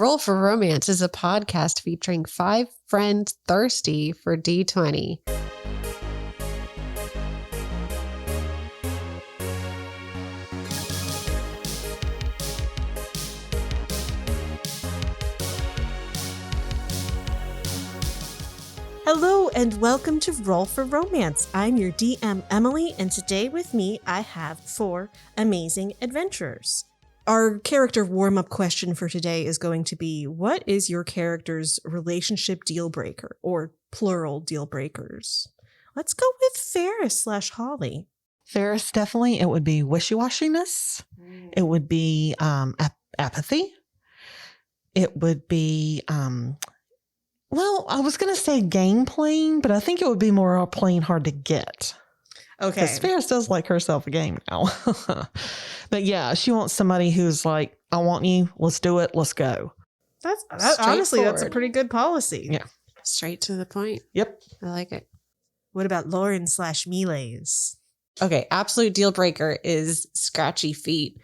Roll for Romance is a podcast featuring 5 friends thirsty for D20. Hello and welcome to Roll for Romance. I'm your DM, Emily, and today with me I have 4 amazing adventurers. Our character warm-up question for today is going to be, what is your character's relationship deal breaker, or plural deal breakers? Let's go with Faris/Holly. Faris, definitely. It would be wishy-washiness. It would be apathy. It would be, well, I was going to say game playing, but I think it would be more playing hard to get. Okay. Because Faris does like herself a game now. But yeah, she wants somebody who's like, I want you, let's do it, let's go. Honestly, that's a pretty good policy. Yeah. Straight to the point. Yep. I like it. What about Lauren/Melees? Okay, absolute deal breaker is scratchy feet.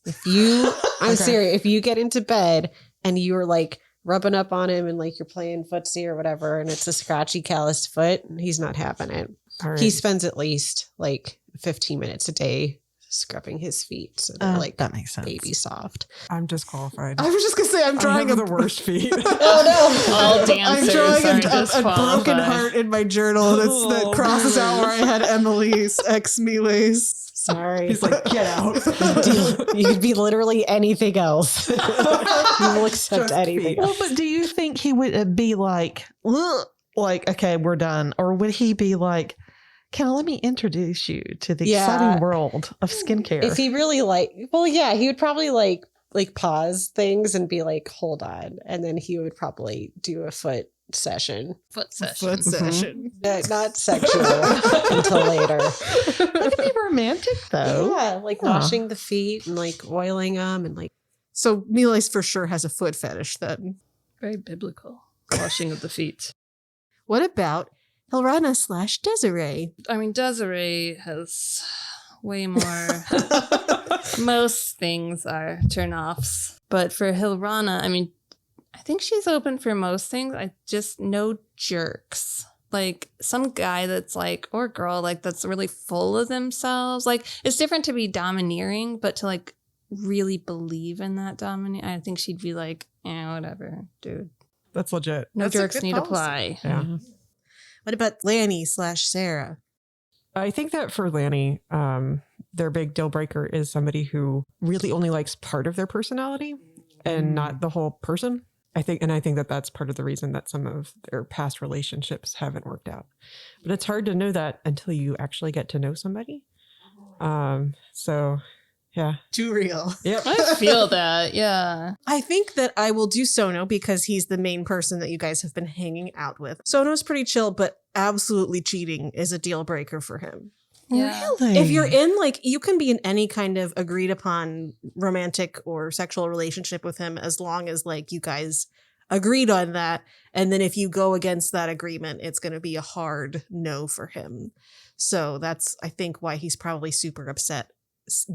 If you, I'm serious, if you get into bed and you're like rubbing up on him and like you're playing footsie or whatever, and it's a scratchy, calloused foot, he's not having it. All right. He spends at least like 15 minutes a day scrubbing his feet, so they're like that makes sense. baby soft. I'm disqualified. I was just going to say, I'm drawing I have the worst feet. Oh no! All I'm dancers drawing are a disqualified. broken heart in my journal that crosses out where I had Emily's ex-Melees. Sorry. He's like, get out. You could be literally anything else. You will accept Just anything. feet. Well, but do you think he would be like, ugh, like, okay, we're done? Or would he be like, let me introduce you to the exciting world of skincare? If he really he would probably like pause things and be like, hold on. And then he would probably do a foot session. Foot session. Foot session. Not sexual until later. That'd be romantic though. Yeah, like washing the feet and like oiling them and like. So Melees for sure has a foot fetish then. Very biblical. Washing of the feet. What about Hilrana/Deserae? I mean, Deserae has way more. Most things are turn-offs. But for Hilrana, I mean, I think she's open for most things. I just no jerks. Like some guy that's like, or girl, like that's really full of themselves. Like it's different to be domineering, but to like really believe in that dominate, I think she'd be like, whatever, dude. That's legit. No That's a jerks good need policy. apply. Yeah. What about Lanny/Sarah? I think that for Lanny, their big deal breaker is somebody who really only likes part of their personality and not the whole person. I think that that's part of the reason that some of their past relationships haven't worked out. But it's hard to know that until you actually get to know somebody. So, yeah. Too real. Yep. I feel that, yeah. I think that I will do Sono because he's the main person that you guys have been hanging out with. Sono's pretty chill, but absolutely cheating is a deal breaker for him. Yeah. Really? If you're in, like, you can be in any kind of agreed upon romantic or sexual relationship with him as long as, like, you guys agreed on that. And then if you go against that agreement, it's going to be a hard no for him. So that's, I think, why he's probably super upset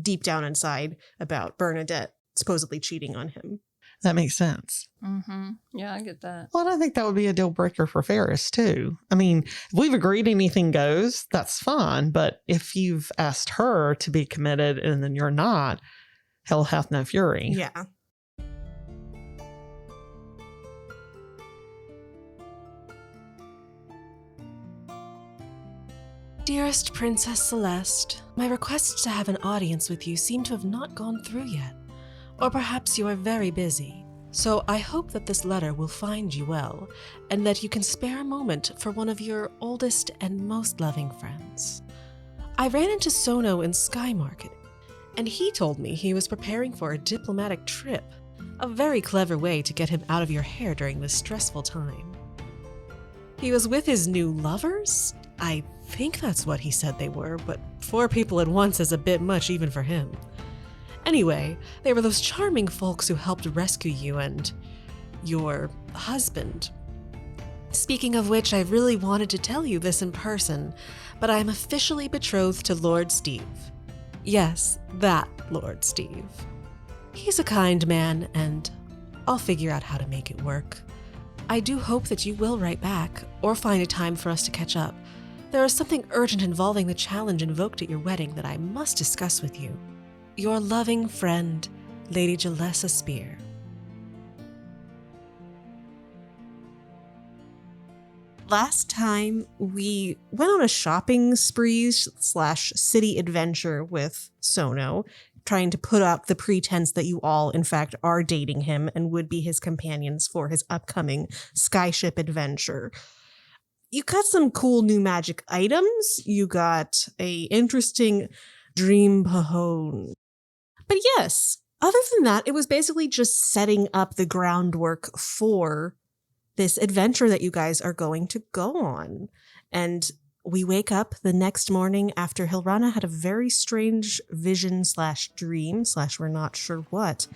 deep down inside about Bernadette supposedly cheating on him. That makes sense. Mm-hmm. Yeah, I get that. Well, I think that would be a deal breaker for Faris too. I mean, if we've agreed anything goes, that's fine. But if you've asked her to be committed and then you're not, hell hath no fury. Yeah. Dearest Princess Celeste, my requests to have an audience with you seem to have not gone through yet. Or perhaps you are very busy. So I hope that this letter will find you well, and that you can spare a moment for one of your oldest and most loving friends. I ran into Sono in Sky Market, and he told me he was preparing for a diplomatic trip. A very clever way to get him out of your hair during this stressful time. He was with his new lovers? I think that's what he said they were, but 4 people at once is a bit much even for him. Anyway, they were those charming folks who helped rescue you and your husband. Speaking of which, I really wanted to tell you this in person, but I am officially betrothed to Lord Steve. Yes, that Lord Steve. He's a kind man and I'll figure out how to make it work. I do hope that you will write back, or find a time for us to catch up. There is something urgent involving the challenge invoked at your wedding that I must discuss with you. Your loving friend, Lady Jalessa Spear. Last time we went on a shopping spree / city adventure with Sono, trying to put up the pretense that you all, in fact, are dating him and would be his companions for his upcoming skyship adventure. You got some cool new magic items. You got a interesting dream pahone. But yes, other than that, it was basically just setting up the groundwork for this adventure that you guys are going to go on. And we wake up the next morning after Hilrana had a very strange vision / dream / we're not sure what.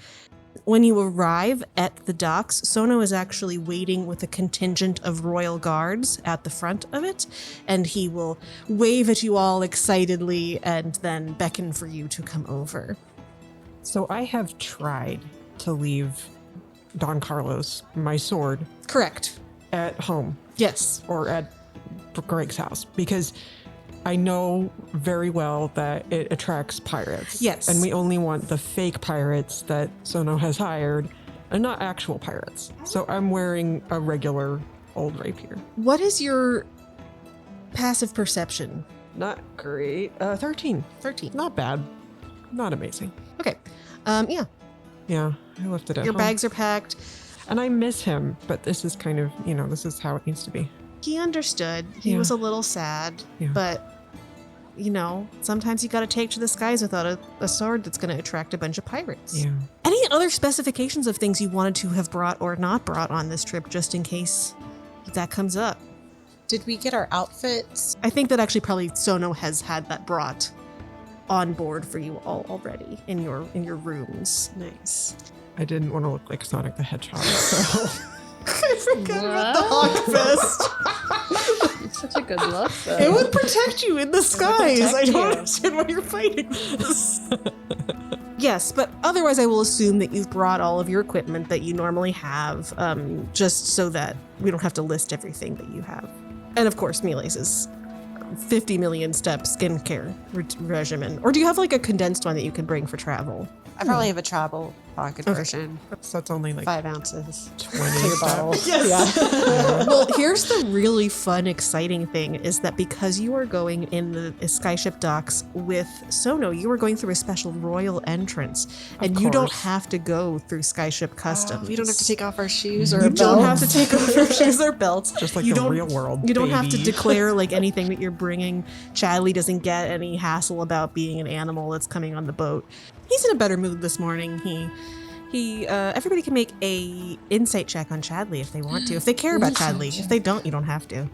When you arrive at the docks, Sono is actually waiting with a contingent of royal guards at the front of it, and he will wave at you all excitedly and then beckon for you to come over. So I have tried to leave Don Carlos, my sword, Correct. at home Yes. or at Greg's house because I know very well that it attracts pirates. Yes. And we only want the fake pirates that Sono has hired and not actual pirates. So I'm wearing a regular old rapier. What is your passive perception? Not great. 13. 13. Not bad. Not amazing. Okay. Yeah. Yeah, I left it at Your home. bags are packed. And I miss him, but this is kind of, this is how it needs to be. He understood. He Yeah. was a little sad, Yeah. but sometimes you got to take to the skies without a sword that's going to attract a bunch of pirates. Yeah. Any other specifications of things you wanted to have brought or not brought on this trip, just in case that comes up? Did we get our outfits? I think that actually probably Sono has had that brought on board for you all already in your rooms. Nice. I didn't want to look like Sonic the Hedgehog, so I forgot about the hawk vest. It's such a good look, though. It would protect you in the skies. I protect don't you. understand why you're fighting this. Yes, but otherwise I will assume that you've brought all of your equipment that you normally have, just so that we don't have to list everything that you have. And of course, Mila's 50 million step skincare regimen. Or do you have like a condensed one that you can bring for travel? I probably have a travel pocket version. so that's only like 5 ounces. 20 Clear steps. bottle. Yes. Yeah. Well, here's the really fun, exciting thing is that because you are going in the skyship docks with Sono, you are going through a special royal entrance. And you don't course. have to go through skyship customs. We don't have to take off our shoes or You our don't have belts. to take off your shoes or belts. Just like you the don't, real world, You don't have to baby. declare like anything that you're bringing. Chadley doesn't get any hassle about being an animal that's coming on the boat. He's in a better mood this morning. Everybody can make a insight check on Chadley if they want to. If they care about Chadley. If they don't, you don't have to.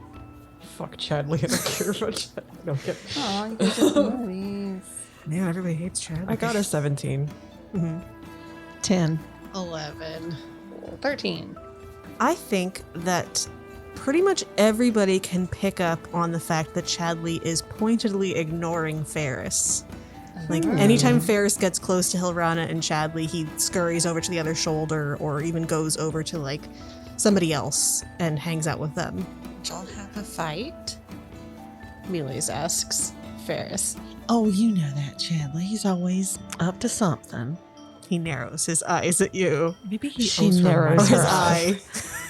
Fuck Chadley, I don't care about Chadley. No, kidding. Aw, you guys are buddies. Man, everybody hates Chadley. I got a 17. 10. 11. 13. I think that pretty much everybody can pick up on the fact that Chadley is pointedly ignoring Faris. Like, anytime Faris gets close to Hilrana and Chadley, he scurries over to the other shoulder or even goes over to, like, somebody else and hangs out with them. Y'all have a fight? Miles asks Faris. Oh, you know that, Chadley. He's always up to something. He narrows his eyes at you. Maybe he She owes her narrows money. His her eye.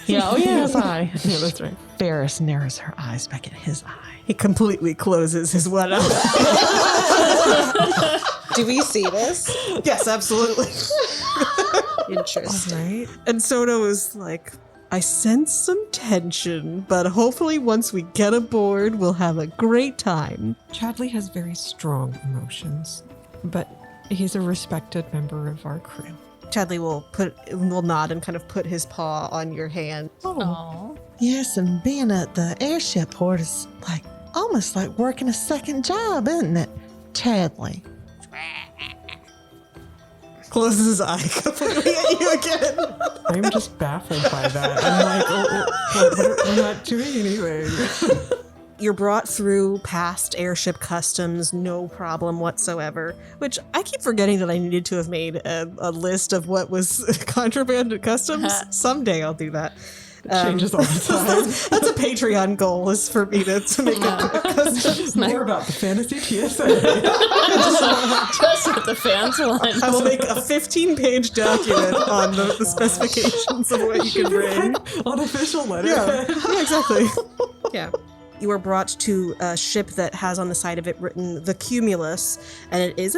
Yeah, oh yeah, his eye. Yeah, that's right. Ferris narrows her eyes back at his eye. He completely closes his one eye. Do we see this? Yes, absolutely. Interesting. Right? And Sono is like, I sense some tension, but hopefully once we get aboard, we'll have a great time. Chadley has very strong emotions, but he's a respected member of our crew. Chadley will nod and kind of put his paw on your hand. Aw. Yes, and being at the airship port is almost like working a second job, isn't it, Chadley? Closes his eye completely at you again. I'm just baffled by that. I'm like, we're not doing anything. You're brought through past airship customs, no problem whatsoever, which I keep forgetting that I needed to have made a list of what was contraband at customs. Someday I'll do that. It changes all the time. That's a Patreon goal, is for me to make a customs. More about the fantasy TSA. Just what the fans want. I will make a 15-page document on the specifications of what you can bring. Unofficial letter. Yeah, exactly. Yeah. You are brought to a ship that has on the side of it written the Cumulus, and it is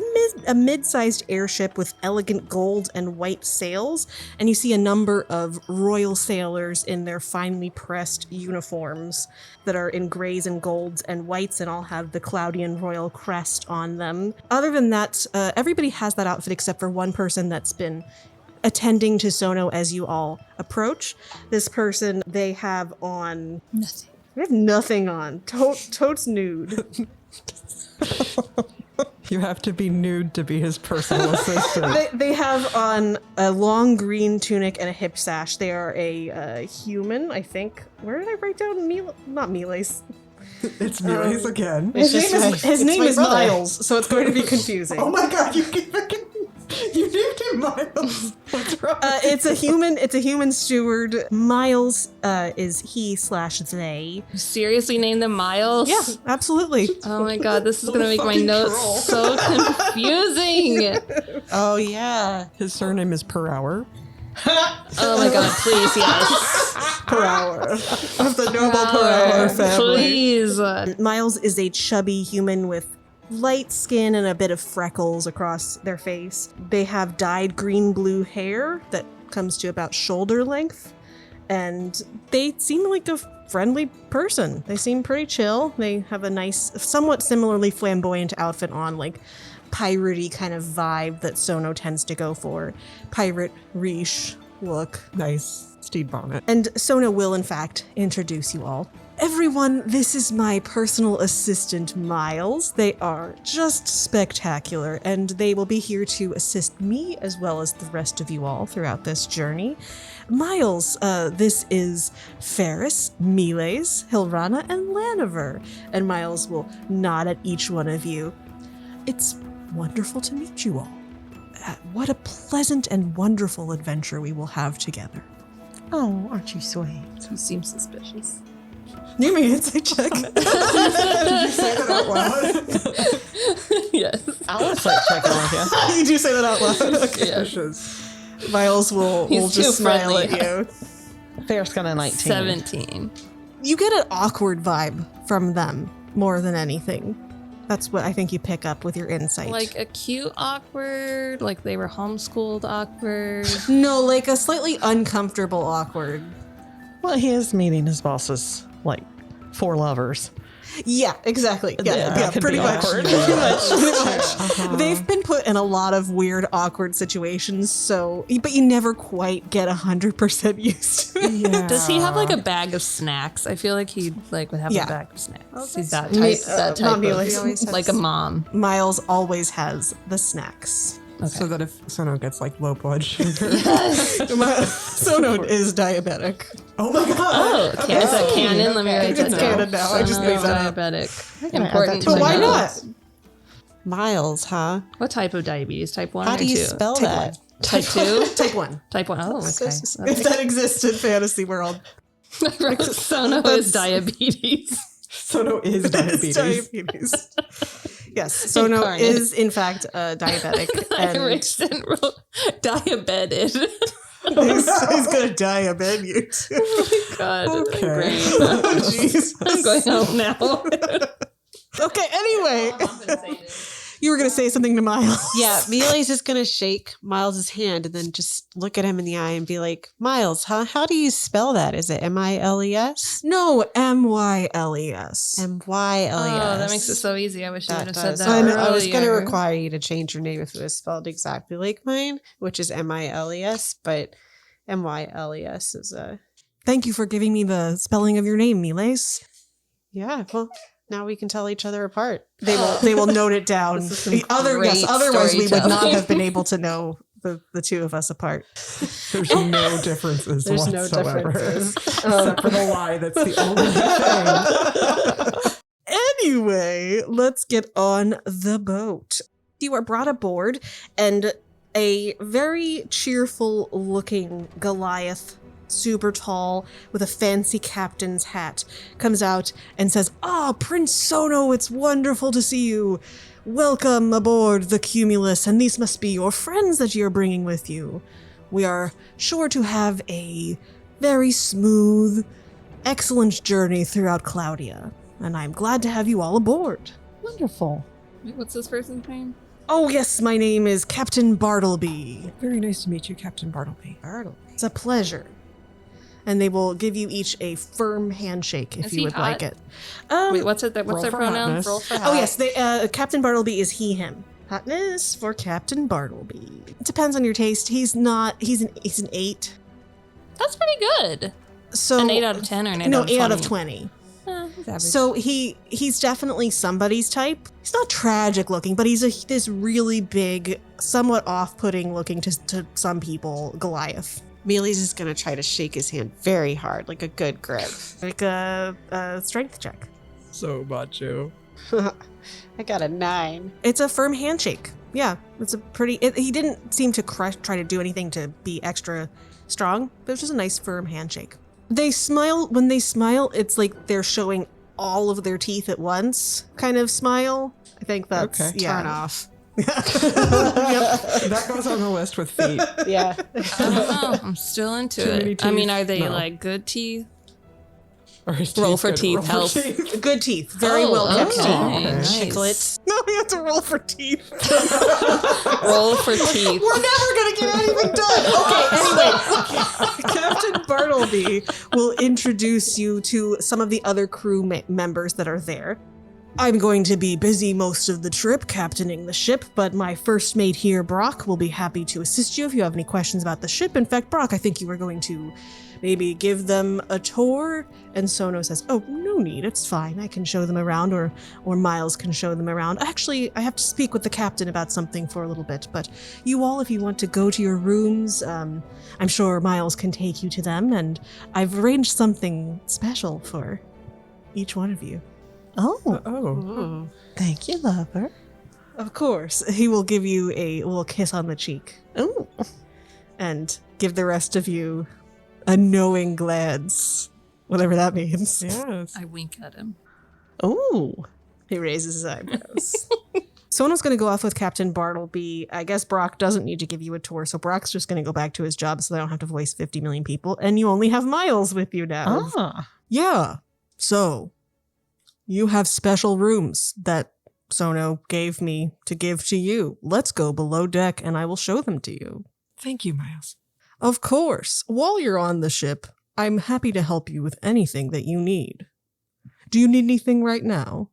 a mid-sized airship with elegant gold and white sails, and you see a number of royal sailors in their finely pressed uniforms that are in grays and golds and whites and all have the Claudian royal crest on them. Other than that, everybody has that outfit except for one person that's been attending to Sono as you all approach. This person, they have on... Nothing. They have nothing on. Totes nude. You have to be nude to be his personal assistant. They have on a long green tunic and a hip sash. They are a human, I think. Where did I write down not Miles? It's Miles again. His name is brother. Miles, so it's going to be confusing. Oh my god, you named him Miles. What's wrong? It's a human steward. Miles is he/they. You seriously named them Miles? Yeah, absolutely. Oh my god, this is gonna make my fucking notes troll. so confusing. Oh yeah. His surname is Per Hour. Oh my god, please, yes. Per hour. Of the noble per hour family. Please. Miles is a chubby human with light skin and a bit of freckles across their face. They have dyed green-blue hair that comes to about shoulder length, and they seem like a friendly person. They seem pretty chill. They have a nice, somewhat similarly flamboyant outfit on, like piratey kind of vibe that Sono tends to go for. Pirate riche look. Nice. Steed bonnet. And Sono will, in fact, introduce you all. Everyone, this is my personal assistant, Miles. They are just spectacular, and they will be here to assist me as well as the rest of you all throughout this journey. Miles, this is Faris, Miles, Hilrana, and Laniver. And Miles will nod at each one of you. It's wonderful to meet you all. What a pleasant and wonderful adventure we will have together. Oh, aren't you sweet? You seem suspicious. You mean insight check? Did you say that out loud? Yes. I'll insight check it with you. You do say that out loud. Okay. Suspicious. Miles will He's too just smile friendly. at you. Fair's got a 19. 17. You get an awkward vibe from them more than anything. That's what I think you pick up with your insight. Like a cute awkward, like they were homeschooled awkward. No, like a slightly uncomfortable awkward. Well, he is meeting his boss's, like, 4 lovers. Yeah, exactly. Yeah, that could pretty be much. awkward. Pretty much. They've been put in a lot of weird, awkward situations, but you never quite get 100% used to it. Yeah. Does he have like a bag of snacks? I feel like he would have Yeah. a bag of snacks. He's that Me- type. That not type me, of, like- He always has- like a mom. Miles always has the snacks. Okay. So that if Sono gets like low blood sugar. Sono is diabetic. Oh my god. Oh, okay. Is that canon? Let me write that It's down. canon now. I just made that up. Diabetic. add Important that to to But why know. not? Miles, huh? What type of diabetes? Type 1 How or do you 2? spell Type that? Type 2? Take one. Type 1. Oh, okay. If that exists in fantasy world. Sono is diabetes. Sono is diabetes. Diabetes. Yes, Sono Incarnate. is in fact diabetic, I and erased and wrote diabeted. he's gonna die of bed. You too. God, Okay. my brain. Oh jeez. I'm going home now. Okay. Anyway, you were gonna say something to Miles. Yeah, Miles is going to shake Miles's hand and then just look at him in the eye and be like, Miles, huh? How do you spell that? Is it M-I-L-E-S? No, M-Y-L-E-S. M-Y-L-E-S. Oh, that makes it so easy. I wish you would have said does. that I earlier. know, I was going to require you to change your name if it was spelled exactly like mine, which is M-I-L-E-S, but M-Y-L-E-S is a... Thank you for giving me the spelling of your name, Miles. Yeah, well, now we can tell each other apart. They will note it down. This is some Otherwise great we would not storytelling. have been able to know the two of us apart. There's no differences There's no whatsoever. differences. Except for the Y, that's the only thing. Anyway, let's get on the boat. You are brought aboard, and a very cheerful looking Goliath, super tall, with a fancy captain's hat, comes out and says, Prince Sono, it's wonderful to see you. Welcome aboard the Cumulus, and these must be your friends that you're bringing with you. We are sure to have a very smooth, excellent journey throughout Claudia, and I'm glad to have you all aboard. Wonderful. Wait, what's this person's name? Oh yes, my name is Captain Bartleby. Very nice to meet you, Captain Bartleby. It's a pleasure. And they will give you each a firm handshake if Is you he would hot? like it. Wait, what's their for pronoun? hotness. Roll for Oh hot. yes, Captain Bartleby is he, him. Hotness for Captain Bartleby. It depends on your taste. He's an 8. That's pretty good. So An 8 out of 10 or an 8 no, out of 8 20? out of 20. He's average. So he's definitely somebody's type. He's not tragic looking, but he's this really big, somewhat off-putting looking to some people Goliath. Mealy's is going to try to shake his hand very hard, like a good grip. Like a strength check. So macho. I got a 9. It's a firm handshake. Yeah, it's a pretty. He didn't seem to try to do anything to be extra strong, but it was just a nice firm handshake. They smile. When they smile, it's like they're showing all of their teeth at once kind of smile. I think that's Okay. yeah. Turn off. That goes on the list with feet. Yeah. I don't know. I'm still into Too many it. I mean, teeth? are they No. like good teeth? Or his Roll teeth for good? teeth, Roll for health. teeth. Good teeth. Very Oh, well kept okay. teeth. Okay. Nice. Chiclets. No, we have to roll for teeth. Roll for teeth. We're never gonna get anything done. Okay, anyway, Captain Bartleby will introduce you to some of the other crew members that are there. I'm going to be busy most of the trip captaining the ship, but my first mate here, Brock, will be happy to assist you if you have any questions about the ship. In fact, Brock, I think you were going to maybe give them a tour. And Sono says, oh, no need, it's fine. I can show them around, or Miles can show them around. Actually, I have to speak with the captain about something for a little bit, but you all, if you want to go to your rooms, I'm sure Miles can take you to them, and I've arranged something special for each one of you. Oh, Oh. thank you, lover. Of course, he will give you a little kiss on the cheek Oh, and give the rest of you a knowing glance, whatever that means. Yes. I wink at him. oh. He raises his eyebrows. Sono's going to go off with Captain Bartleby. I guess Brock doesn't need to give you a tour, so Brock's just going to go back to his job so they don't have to voice 50 million people, and you only have Miles with you now. Ah. Yeah, so you have special rooms that Sono gave me to give to you. Let's go below deck and I will show them to you. Thank you, Miles. Of course, while you're on the ship, I'm happy to help you with anything that you need. Do you need anything right now?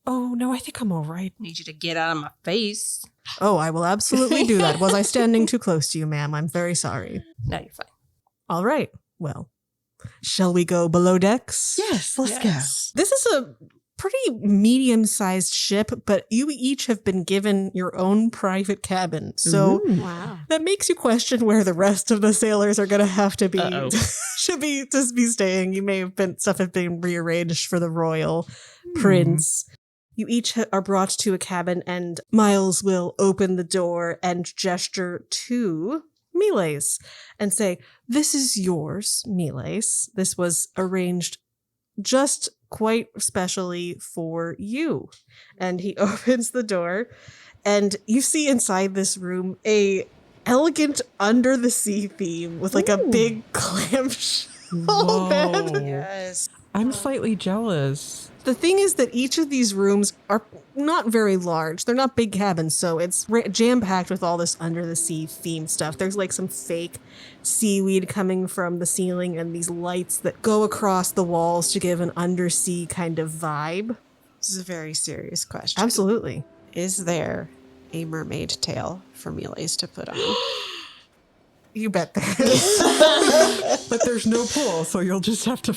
Oh, no, I think I'm all right. Need you to get out of my face. Oh, I will absolutely do that. Was I standing too close to you, ma'am? I'm very sorry. No, you're fine. All right, well, shall we go below decks? Yes, let's Yes. This is a pretty medium-sized ship, but you each have been given your own private cabin. So Ooh. Wow. that makes you question where the rest of the sailors are going to have to be. Uh-oh. Should be staying. You may have been stuff have been rearranged for the royal prince. You each are brought to a cabin, and Miles will open the door and gesture to Miles and say, "This is yours, Miles. This was arranged just quite specially for you." And he opens the door, and you see inside this room a elegant under the sea theme with like a Ooh. big clamshell Whoa. bed. Yes. I'm slightly jealous. The thing is that each of these rooms are not very large. They're not big cabins, so it's jam-packed with all this under-the-sea theme stuff. There's like some fake seaweed coming from the ceiling and these lights that go across the walls to give an undersea kind of vibe. This is a very serious question. Absolutely. Is there a mermaid tail for Mealy's to put on? You bet there is. But there's no pool, so you'll just have to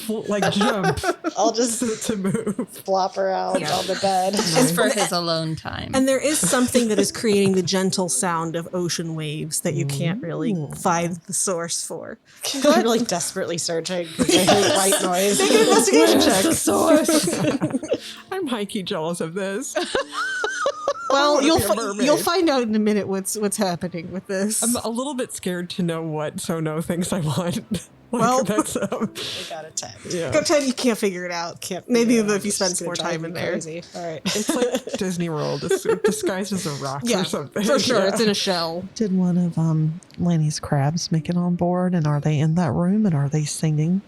jump I'll just to move. flop her out on the bed. It's for his alone time. And there is something that is creating the gentle sound of ocean waves that you can't really find the source for. I'm like desperately searching because I hate white noise. Make an investigation check. the source. I'm high-key jealous of this. Well, I wanna be a mermaid. you'll find out in a minute what's happening with this. I'm a little bit scared to know what Sono thinks I want. Well- that's I got a 10. yeah. Go 10, you can't figure it out. Maybe if you spend some more time in there. Crazy. All right. It's like Disney World. It's disguised as a rock Yeah, or something. for sure. Yeah. It's in a shell. Did one of Lanny's crabs make it on board? And are they in that room? And are they singing?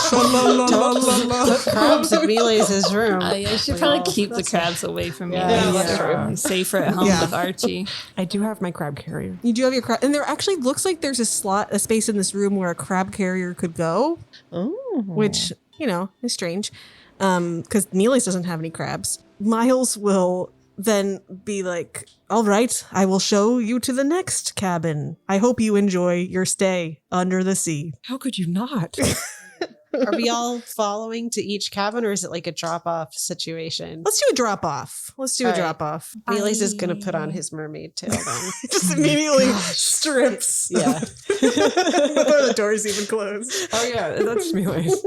Put crabs in Melee's room. I should probably keep the crabs away from me. Yeah, They're true. safer at home Yeah. with Archie. I do have my crab carrier. You do have your crab, and there actually looks like there's a space in this room where a crab carrier could go, Oh. which is strange, because Neely's doesn't have any crabs. Miles will then be like, "All right, I will show you to the next cabin. I hope you enjoy your stay under the sea." How could you not? Are we all following to each cabin, or is it like a drop-off situation? Let's do a drop off. Let's do a All right. drop off. Melee's is going to put on his mermaid tail then. Just immediately strips. Yeah. Before the doors even close. Oh yeah, that's Melee's.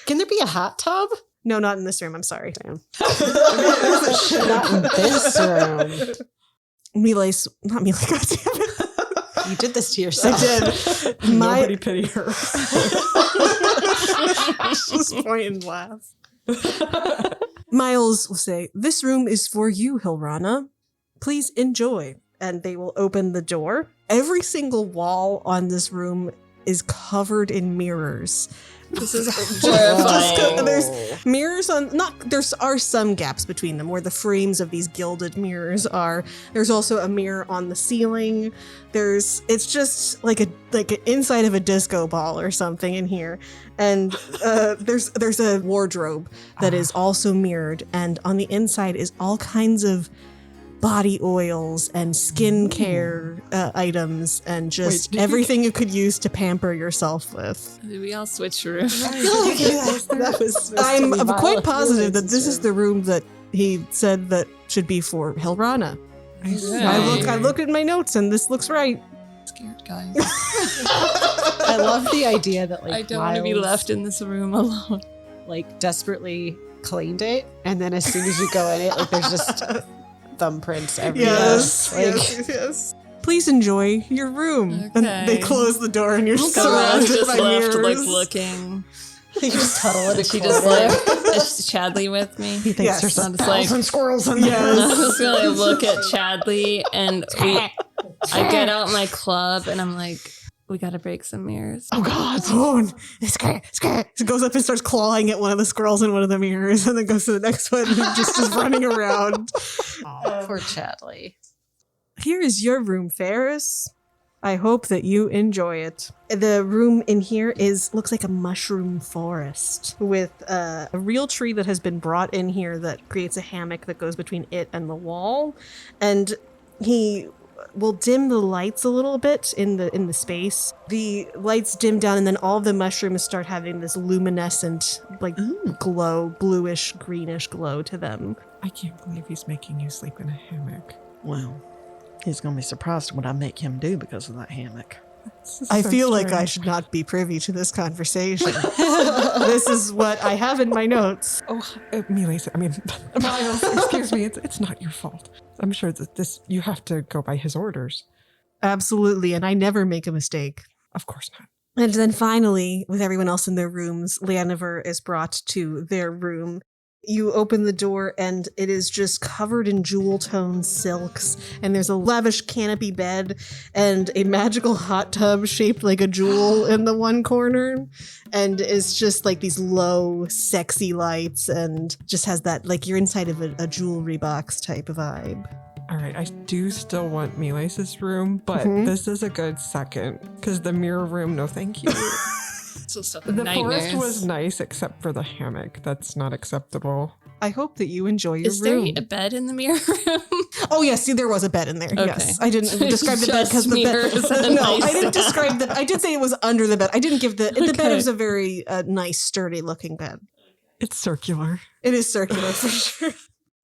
Can there be a hot tub? No, not in this room. I'm sorry. Not in this room. Not Melee, goddammit. You did this to I yourself. did. Nobody pity her. Just point and laugh. Miles will say, "This room is for you, Hilrana. Please enjoy." And they will open the door. Every single wall on this room is covered in mirrors. This is Terrifying. There's mirrors on there are some gaps between them where the frames of these gilded mirrors are. There's also a mirror on the ceiling. It's just like an inside of a disco ball or something in here. And there's a wardrobe that is also mirrored, and on the inside is all kinds of body oils and skincare items and just everything you could use to pamper yourself with. Did we all switch rooms? That was supposed to I'm be quite Violet positive that Melee's this is the room that he said that should be for Hilrana. I look at my notes and this looks right. Scared, guys. I love the idea that like I don't want to be Miles, left in this room alone. like desperately cleaned it, and then as soon as you go in it, like there's just thumbprints everywhere. Yes. Please enjoy your room. And Okay. they close the door and you're So surrounded just by left mirrors. looking. You just huddle in a She corner. just like is Chadley with me. He thinks Yes. there's I'm a just like- 1,000 squirrels in I'm there. just gonna look at Chadley and I get out my club and I'm like, we gotta break some mirrors. Oh God. It's great. It goes up and starts clawing at one of the squirrels in one of the mirrors and then goes to the next one and just is running around. Poor Chadley. Here is your room, Faris. I hope that you enjoy it. The room in here looks like a mushroom forest with a real tree that has been brought in here that creates a hammock that goes between it and the wall. And he will dim the lights a little bit in the space. The lights dim down and then all the mushrooms start having this luminescent glow, bluish, greenish glow to them. I can't believe he's making you sleep in a hammock. Well, he's going to be surprised what I make him do because of that hammock. This is I so feel like I strange. should not be privy to this conversation. This is what I have in my notes. Oh, Miles, Miles, excuse me. It's not your fault. I'm sure that you have to go by his orders. Absolutely, and I never make a mistake. Of course not. And then finally, with everyone else in their rooms, Laniver is brought to their room. You open the door and it is just covered in jewel-toned silks, and there's a lavish canopy bed and a magical hot tub shaped like a jewel in the one corner, and it's just like these low, sexy lights and just has that like you're inside of a jewelry box type of vibe. All right, I do still want Miles' room, but Mhm. this is a good second because the mirror room, no thank you. So stuff The forest was nice except for the hammock. That's not acceptable. I hope that you enjoy your Is there room. a bed in the mirror room? Oh yes, see, there was a bed in there. Okay. Yes, I didn't describe the bed because the mirrors bed. and a No, I didn't nightstand. describe the. I did say it was under the bed. I didn't give the bed Okay. is a very nice, sturdy looking bed. It's circular. It is circular for sure.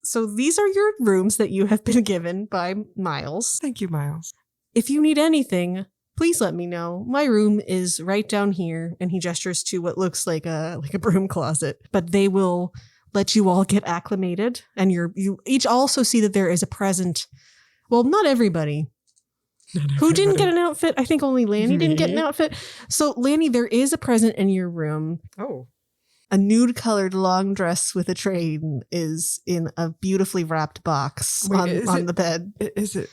So these are your rooms that you have been given by Miles. Thank you, Miles. If you need anything, please let me know. My room is right down here, and he gestures to what looks like a broom closet. But they will let you all get acclimated, and you each also see that there is a present. Well, not everybody. Who didn't get an outfit? I think only Lanny didn't get an Me. outfit. So, Lanny, there is a present in your room. Oh. A nude-colored long dress with a train is in a beautifully wrapped box Wait, is on it- the bed. Is it?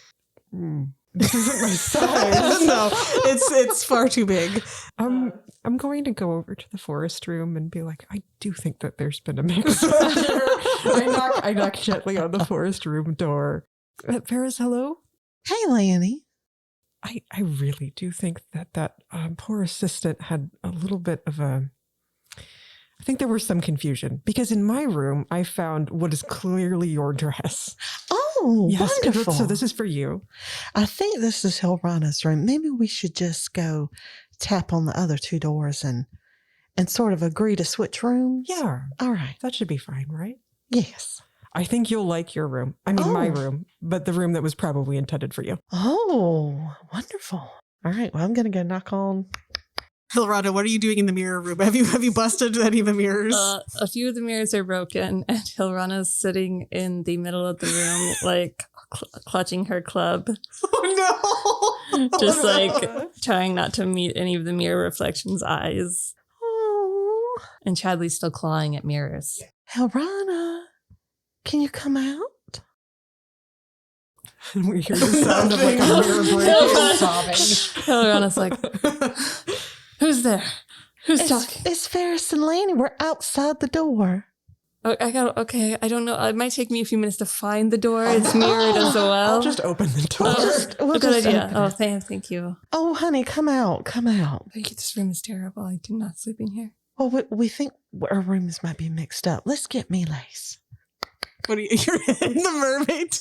This isn't my size. No, it's far too big. I'm going to go over to the forest room and be like, I do think that there's been a mix up here. I knock gently on the forest room door. Faris, hello? Hey, Lanny. I really do think that poor assistant had a little bit of a... I think there was some confusion because in my room, I found what is clearly your dress. Oh, wonderful. So this is for you. I think this is Hilrana's room. Maybe we should just go tap on the other two doors and sort of agree to switch rooms. Yeah, All right. that should be fine, right? Yes. I think you'll like your room. I mean, my Oh. room, but the room that was probably intended for you. Oh, wonderful. All right. Well, I'm going to go knock on. Hilrana, what are you doing in the mirror room? Have you busted any of the mirrors? A few of the mirrors are broken, and Hilrana's sitting in the middle of the room, like clutching her club, Oh no! just like trying not to meet any of the mirror reflections' eyes. Oh, And Chadley's still clawing at mirrors. Hilrana, can you come out? And we hear the sound of like a mirror breaking. Hilrana's like, "Who's there? Who's talking?" It's Faris and Lanny. We're outside the door. Oh, okay, I don't know. It might take me a few minutes to find the door. It's mirrored as well. I'll just open the door. We'll Good just idea. open Oh, it. thank you. Oh, honey, come out. Come out. This room is terrible. I do not sleep in here. Well, we think our rooms might be mixed up. Let's get me lace. What are you? You're in the mermaid.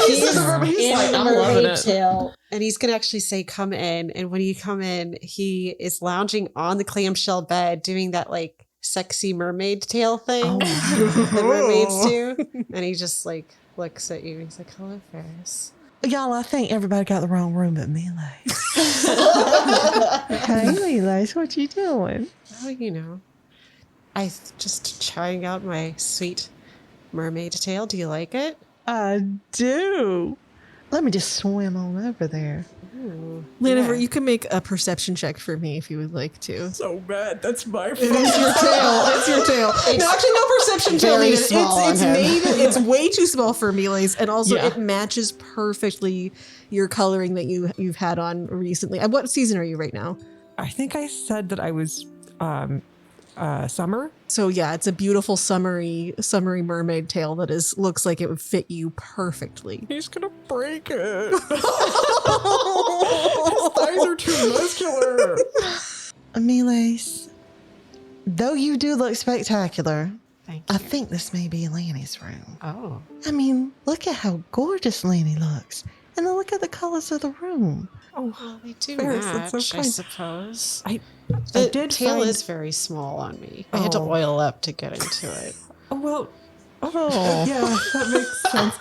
He's in like, the I'm loving mermaid it. tail, and he's gonna actually say, "Come in." And when you come in, he is lounging on the clamshell bed, doing that like sexy mermaid tail thing Oh, that mermaids do. And he just like looks at you. He's like, "Hello, Faris." y'all, I think everybody got the wrong room but me, Lace. Hey, me, Lace, what you doing? Oh, you know, I just trying out my sweet mermaid tail. Do you like it? I do. Let me just swim on over there. Ooh, Laniver, yeah. you can make a perception check for me if you would like to. So bad. That's my It is your tail. It's your tail. No, actually, no perception tail very needed. small It's on him. made. It's way too small for Melee's, and also Yeah. it matches perfectly your coloring that you've had on recently. And what season are you right now? I think I said that I was summer. So yeah, it's a beautiful summery mermaid tail that looks like it would fit you perfectly. He's gonna break it. His thighs are too muscular. Lace, though you do look spectacular, Thank I you. think this may be Lanny's room. Oh, I mean, look at how gorgeous Lanny looks. And then look at the colors of the room. well, they do Faris, that's match, so I kind. suppose. I The did tail find- is very small on me. I had to Oh. oil up to get into it. Oh, well. Oh. Yeah, that makes sense.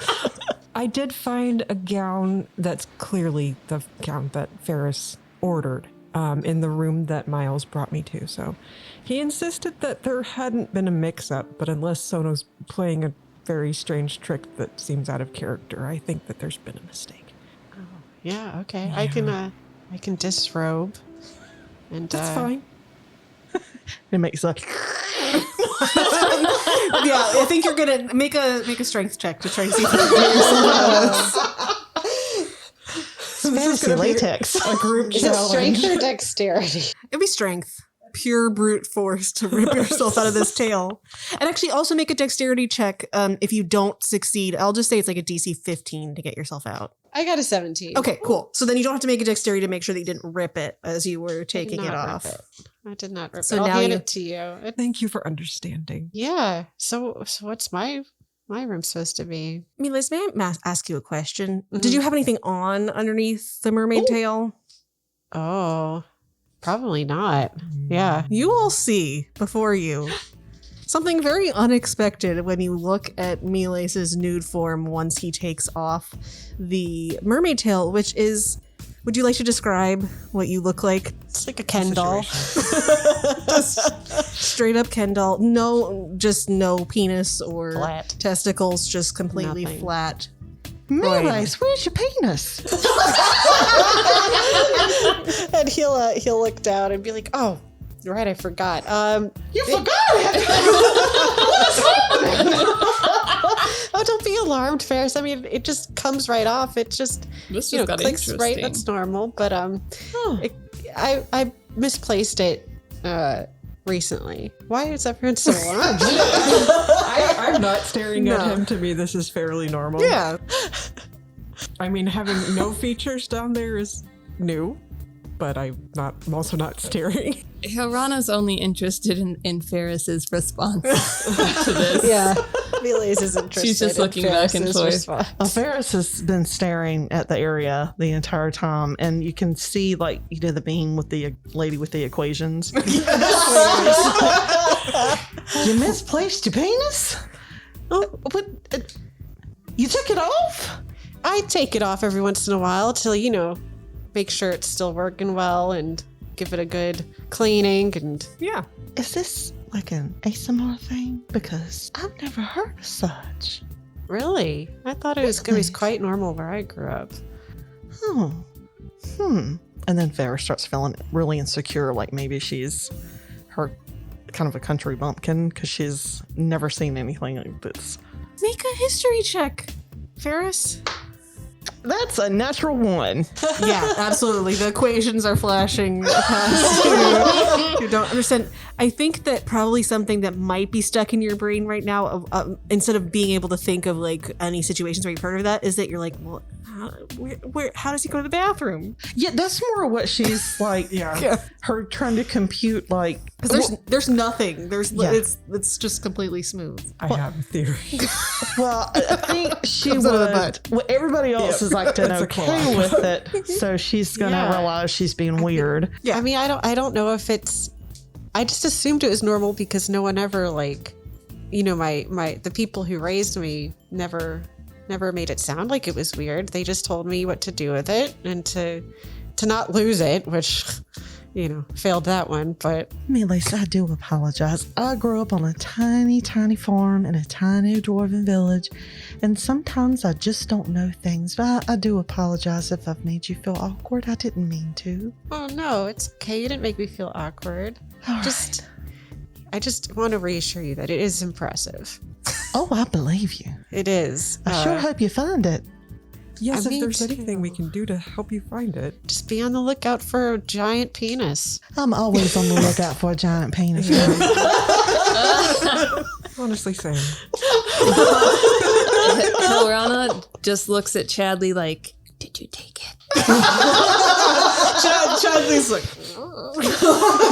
I did find a gown that's clearly the gown that Faris ordered in the room that Miles brought me to. So he insisted that there hadn't been a mix-up, but unless Sono's playing a very strange trick that seems out of character, I think that there's been a mistake. Yeah, okay. I can disrobe. And That's fine. It makes like Yeah, I think you're gonna make a strength check to try to see if you can get yourself out. fantasy latex. A group Is it challenge. strength or dexterity? It'd be strength. Pure brute force to rip yourself out of this tail. And actually also make a dexterity check if you don't succeed. I'll just say it's like a DC 15 to get yourself out. I got a 17. Okay, cool. So then you don't have to make a dexterity to make sure that you didn't rip it as you were I did taking it not off. rip it. I did not rip So it. I'll now hand you- it to you. Thank you for understanding. Yeah. So what's my room supposed to be? Miles, may I ask you a question? Mhm. Did you have anything on underneath the mermaid tail? Oh, probably not. Yeah. You will see before you something very unexpected when you look at Miles' nude form once he takes off the mermaid tail, which is, would you like to describe what you look like? It's like a Ken doll. Just straight up Ken doll. No, just no penis or Flat. testicles, just completely Nothing. flat. Miles, where's your penis? And he'll look down and be like, "Oh, right, I forgot. You forgot it! Oh, don't be alarmed, Faris. I mean, it just comes right off. It just This you know got clicks right. interesting. That's normal. But I misplaced it recently. Why is everyone so alarmed? I'm not staring at him. To me, this is fairly normal. Yeah. I mean, having no features down there is new, but I'm also not staring. Hilrana's only interested in Faris's response to this. Yeah, Miles is interested. She's just in looking back and Faris's forth. response. Faris has been staring at the area the entire time, and you can see, like, the beam with the lady with the equations. You misplaced your penis? Oh, but you took it off? I take it off every once in a while to make sure it's still working well and give it a good cleaning and Yeah. Is this like an ASMR thing? Because I've never heard of such. really, I thought it was quite normal where I grew up. Oh. And then Faris starts feeling really insecure, like maybe she's her kind of a country bumpkin because she's never seen anything like this. Make a history check, Faris. That's a natural one. Yeah, absolutely. The equations are flashing past you. You don't understand. I think that probably something that might be stuck in your brain right now, instead of being able to think of like any situations where you've heard of that, is that you're like, well, how does he go to the bathroom? Yeah, that's more what she's like. Yeah. Her trying to compute, like, Because there's nothing. Yeah. It's just completely smooth. I have a theory. well, I think she Comes out of the would. butt. Well, everybody else is like It's a okay with it, so she's gonna Yeah. realize she's being weird. Yeah, I mean, I don't know if it's. I just assumed it was normal because no one ever the people who raised me never made it sound like it was weird. They just told me what to do with it and to not lose it, which failed that one. But Lisa, I do apologize. I grew up on a tiny, tiny farm in a tiny dwarven village, and sometimes I just don't know things. But I do apologize if I've made you feel awkward. I didn't mean to. oh no, it's okay. You didn't make me feel awkward. All I just want to reassure you that it is impressive. Oh, I believe you. It is. I sure hope you find it. Yes, I if mean, there's too. anything we can do to help you find it. Just be on the lookout for a giant penis. I'm always on the lookout for a giant penis. Honestly, same. Hilrana just looks at Chadley like, "Did you take it?" Chadley's like,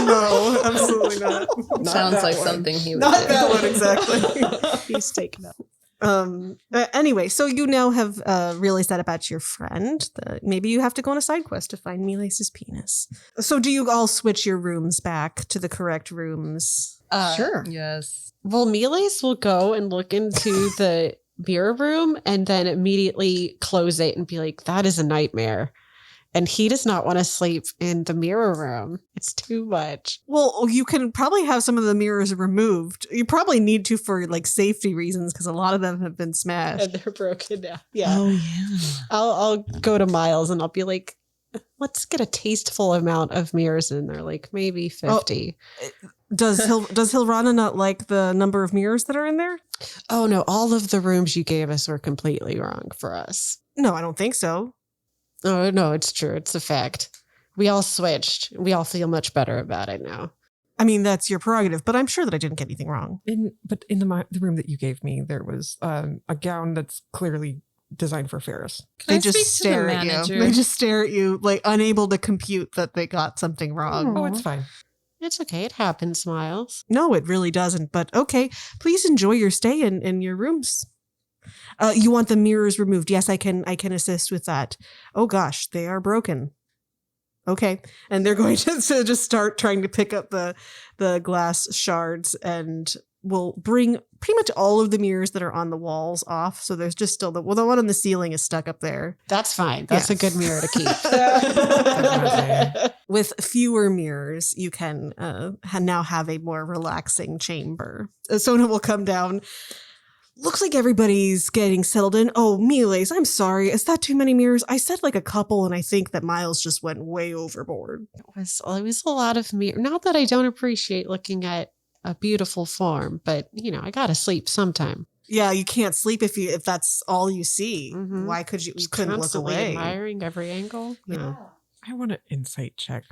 no, absolutely not. Sounds like something he would Not do. that one exactly. He's taken up. Anyway, so you now have realized that about your friend. Maybe you have to go on a side quest to find Miles' penis. So do you all switch your rooms back to the correct rooms? Sure. Yes. Well, Miles will go and look into the mirror room and then immediately close it and be like, that is a nightmare. And he does not want to sleep in the mirror room. It's too much. Well, you can probably have some of the mirrors removed. You probably need to for like safety reasons because a lot of them have been smashed. And they're broken now. Yeah. Oh, yeah. I'll go to Miles and I'll be like, let's get a tasteful amount of mirrors in there, like maybe 50. Does Hilrana not like the number of mirrors that are in there? Oh no, all of the rooms you gave us were completely wrong for us. No, I don't think so. Oh no, it's true. It's a fact. We all switched. We all feel much better about it now. I mean, that's your prerogative, but I'm sure that I didn't get anything wrong. But in the room that you gave me, there was a gown that's clearly designed for Faris. They I just speak to the stare at you. manager? They just stare at you, like unable to compute that they got something wrong. Oh, it's fine. It's okay. It happens, Miles. No, it really doesn't. But okay, please enjoy your stay in your rooms. You want the mirrors removed? Yes, I can assist with that. Oh gosh, they are broken. Okay, and they're going to just start trying to pick up the glass shards, and we'll bring pretty much all of the mirrors that are on the walls off. So there's just still the one on the ceiling is stuck up there. That's fine. That's a Yes. good mirror to keep. With fewer mirrors, you can now have a more relaxing chamber. Sona will come down. Looks like everybody's getting settled in. Oh, Miles, I'm sorry. Is that too many mirrors? I said like a couple, and I think that Miles just went way overboard. It was a lot of mirror. Not that I don't appreciate looking at a beautiful form, but I gotta sleep sometime. Yeah, you can't sleep if that's all you see. Mhm. Why could you? You Just couldn't look constantly away. admiring every angle. No. I want to insight check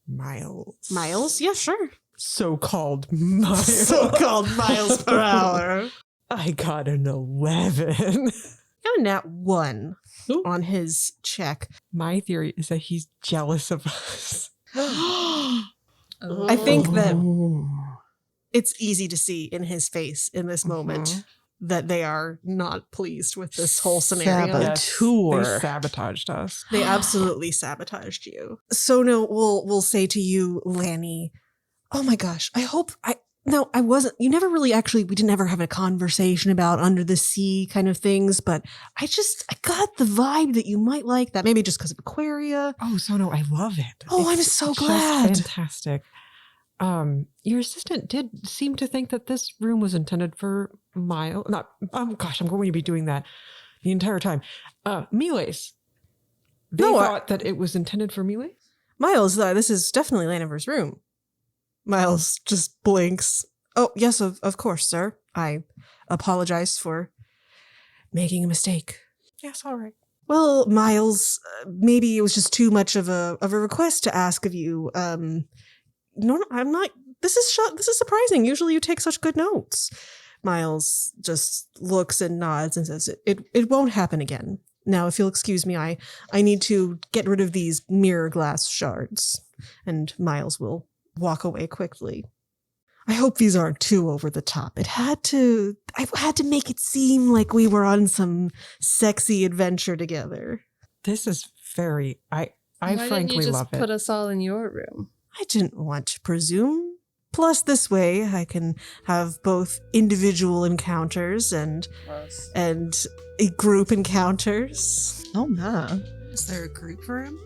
Miles. Miles? Yeah, sure. So-called Miles. So-called miles per hour. I got an 11. Got a nat 1 Ooh. on his check. My theory is that he's jealous of us. I think that it's easy to see in his face in this moment that they are not pleased with this whole scenario. Saboteur. They sabotaged us. They absolutely sabotaged you. Sono will say to you, Lanny, oh my gosh, I wasn't, we didn't ever have a conversation about under the sea kind of things, but I got the vibe that you might like that. Maybe just because of Aquaria. Oh, Sono, I love it. Oh, I'm so glad. Fantastic. Your assistant did seem to think that this room was intended for Miles. I'm going to be doing that the entire time. Miles. They thought that it was intended for Miles? Miles, this is definitely Laniver's room. Miles just blinks. Oh, yes, of course, sir. I apologize for making a mistake. Yes, all right. Well, Miles, maybe it was just too much of a request to ask of you. No, I'm not. This is surprising. Usually you take such good notes. Miles just looks and nods and says, it won't happen again. Now, if you'll excuse me, I need to get rid of these mirror glass shards. And Miles will walk away quickly. I hope these aren't too over the top. I had to make it seem like we were on some sexy adventure together. This is very, I Why frankly didn't you just love it. put us all in your room? I didn't want to presume. Plus, this way I can have both individual encounters and group encounters. Oh my. Is there a group room?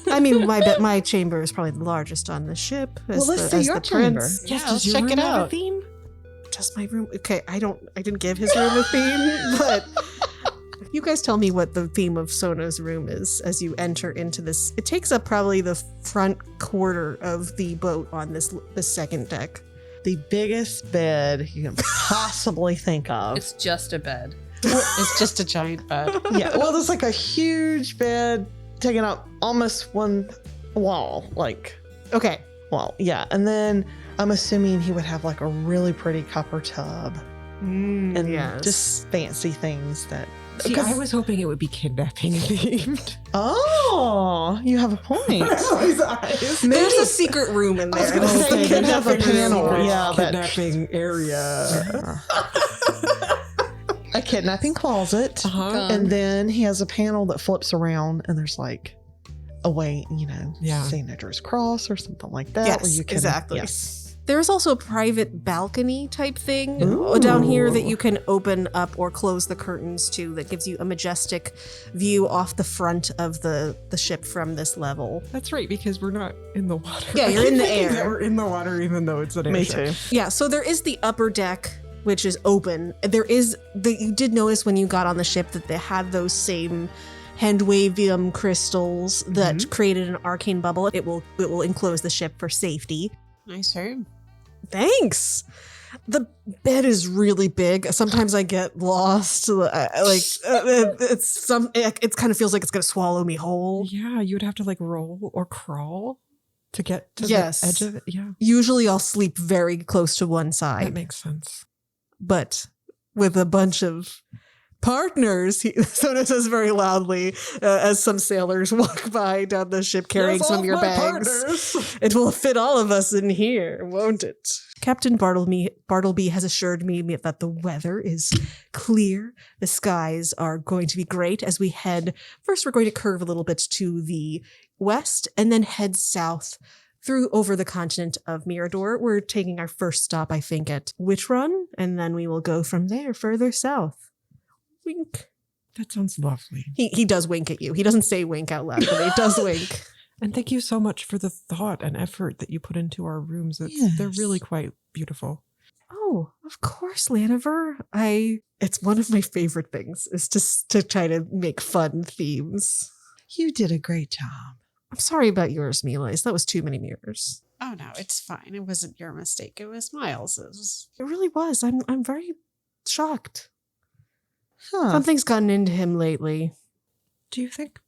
I mean, my chamber is probably the largest on the ship. Well, let's see your chamber. Prince. Yeah, does let's your check room it have a out. theme? Just my room. Okay, I didn't give his room a theme, but you guys tell me what the theme of Sono's room is as you enter into this. It takes up probably the front quarter of the boat on the second deck. The biggest bed you can possibly think of. It's just a bed. It's just a giant bed. Yeah, well, there's like a huge bed taking up almost one wall, Okay. wall. Yeah, and then I'm assuming he would have like a really pretty copper tub and yes. just fancy things that. See, I was hoping it would be kidnapping themed. Oh, you have a point. There's a secret room in there. I was gonna say, they have a panel. Secret Yeah, that kidnapping area. a kidnapping closet, Uh-huh. and then he has a panel that flips around, and there's like a way, Yeah. St. Andrew's Cross or something like that. Yes, where you can, exactly. Yes. There's also a private balcony type thing Ooh. down here that you can open up or close the curtains to that gives you a majestic view off the front of the ship from this level. That's right, because we're not in the water. Yeah, you're in the I keep thinking air. that We're in the water, even though it's an Me airship. too. Yeah, so there is the upper deck, which is open. You did notice when you got on the ship that they had those same handwavium crystals that created an arcane bubble. It will enclose the ship for safety. Nice room. Thanks. The bed is really big. Sometimes I get lost. It kind of feels like it's gonna swallow me whole. Yeah, you would have to like roll or crawl to get to Yes. the edge of it. Yeah, Usually I'll sleep very close to one that side, makes sense. but with a bunch of partners, Sono says very loudly as some sailors walk by down the ship carrying some of your bags. It will fit all of us in here, won't it? Captain Bartleby has assured me that the weather is clear. The skies are going to be great as we head. First, we're going to curve a little bit to the west and then head south through over the continent of Mirador. We're taking our first stop, I think, at Witch Run, and then we will go from there further south. Wink. That sounds lovely. He does wink at you. He doesn't say wink out loud, but he does wink. And thank you so much for the thought and effort that you put into our rooms. They're really quite beautiful. Oh, of course, Laniver. It's one of my favorite things is to try to make fun themes. You did a great job. I'm sorry about yours, Miles. That was too many mirrors. Oh no, it's fine. It wasn't your mistake. It was Miles's. It really was. I'm very shocked. Huh. Something's gotten into him lately. Do you think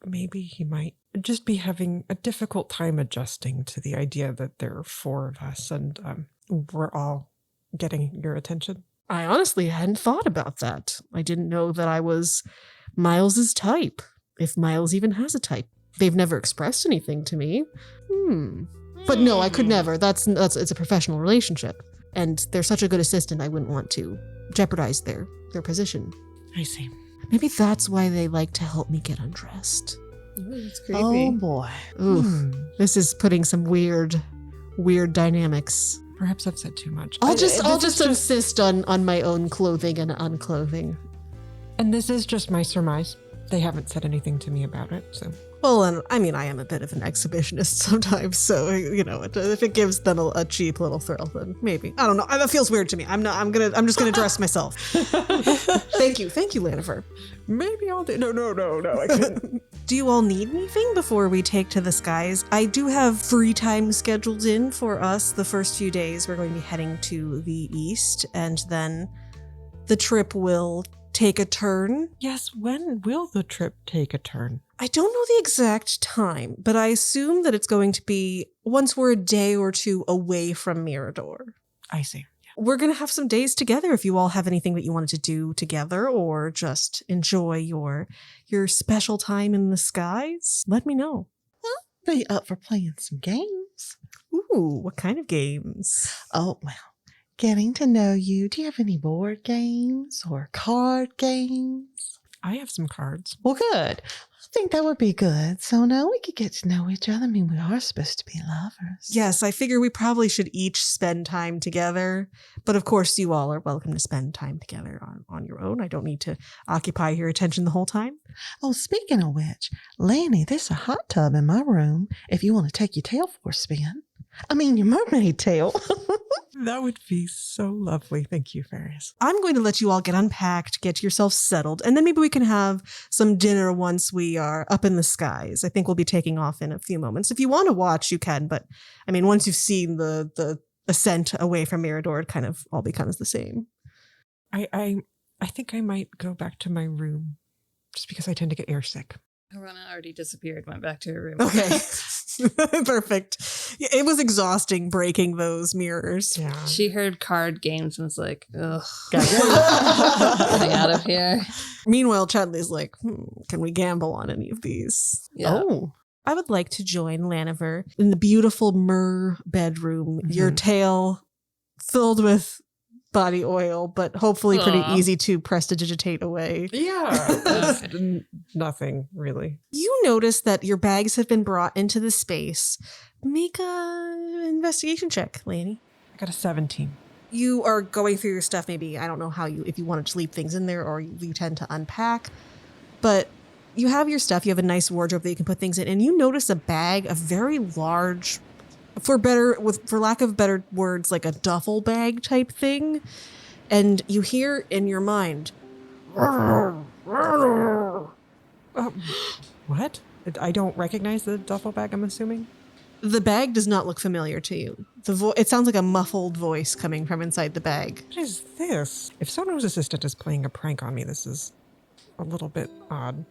maybe he might just be having a difficult time adjusting to the idea that there are 4 of us and we're all getting your attention? I honestly hadn't thought about that. I didn't know that I was Miles's type, if Miles even has a type. They've never expressed anything to me. But no, I could never. It's a professional relationship. And they're such a good assistant, I wouldn't want to jeopardize their position. I see. Maybe that's why they like to help me get undressed. Ooh, it's creepy. Oh boy. Ooh, this is putting some weird dynamics. Perhaps I've said too much. I'll just insist on my own clothing and unclothing. And this is just my surmise. They haven't said anything to me about it, so. Well, and I mean, I am a bit of an exhibitionist sometimes, so if it gives them a cheap little thrill, then maybe. I don't know. That feels weird to me. I'm just gonna dress myself. Thank you, Laniver. Maybe I'll do. No. I couldn't. Do you all need anything before we take to the skies? I do have free time scheduled in for us. The first few days, we're going to be heading to the east, and then the trip will take a turn. Yes, when will the trip take a turn? I don't know the exact time, but I assume that it's going to be once we're a day or two away from Mirador. I see. We're going to have some days together if you all have anything that you wanted to do together or just enjoy your special time in the skies. Let me know. Be up for playing some games. Ooh, what kind of games? Oh, well, getting to know you. Do you have any board games or card games? I have some cards. Well, good. I think that would be good. So now we could get to know each other. I mean, we are supposed to be lovers. Yes, I figure we probably should each spend time together. But of course, you all are welcome to spend time together on your own. I don't need to occupy your attention the whole time. Oh, speaking of which, Lanny, there's a hot tub in my room if you want to take your tail for a spin. I mean, your mermaid tail. That would be so lovely. Thank you, Faris. I'm going to let you all get unpacked, get yourselves settled, and then maybe we can have some dinner once we are up in the skies. I think we'll be taking off in a few moments. If you want to watch, you can, but I mean, once you've seen the ascent away from Mirador, it kind of all becomes the same. I think I might go back to my room just because I tend to get airsick. Hilrana already disappeared, went back to her room. Okay. Perfect. Yeah, it was exhausting breaking those mirrors. Yeah. She heard card games and was like, ugh, getting out of here. Meanwhile, Chadley's like, can we gamble on any of these? Yeah. Oh. I would like to join Laniver in the beautiful Myrrh bedroom. Your tail filled with body oil, but hopefully pretty easy to prestidigitate away. Yeah. Nothing really. You notice that your bags have been brought into the space. Make a investigation check, Lanny. I got a 17. You are going through your stuff. Maybe, I don't know if you wanted to leave things in there or you tend to unpack, but you have your stuff. You have a nice wardrobe that you can put things in, and you notice a bag, a very large, for lack of better words, like a duffel bag type thing. And you hear in your mind, What? I don't recognize the duffel bag, I'm assuming. the bag does not look familiar to you. It sounds like a muffled voice coming from inside the bag. What is this? If Sono's assistant is playing a prank on me, this is a little bit odd.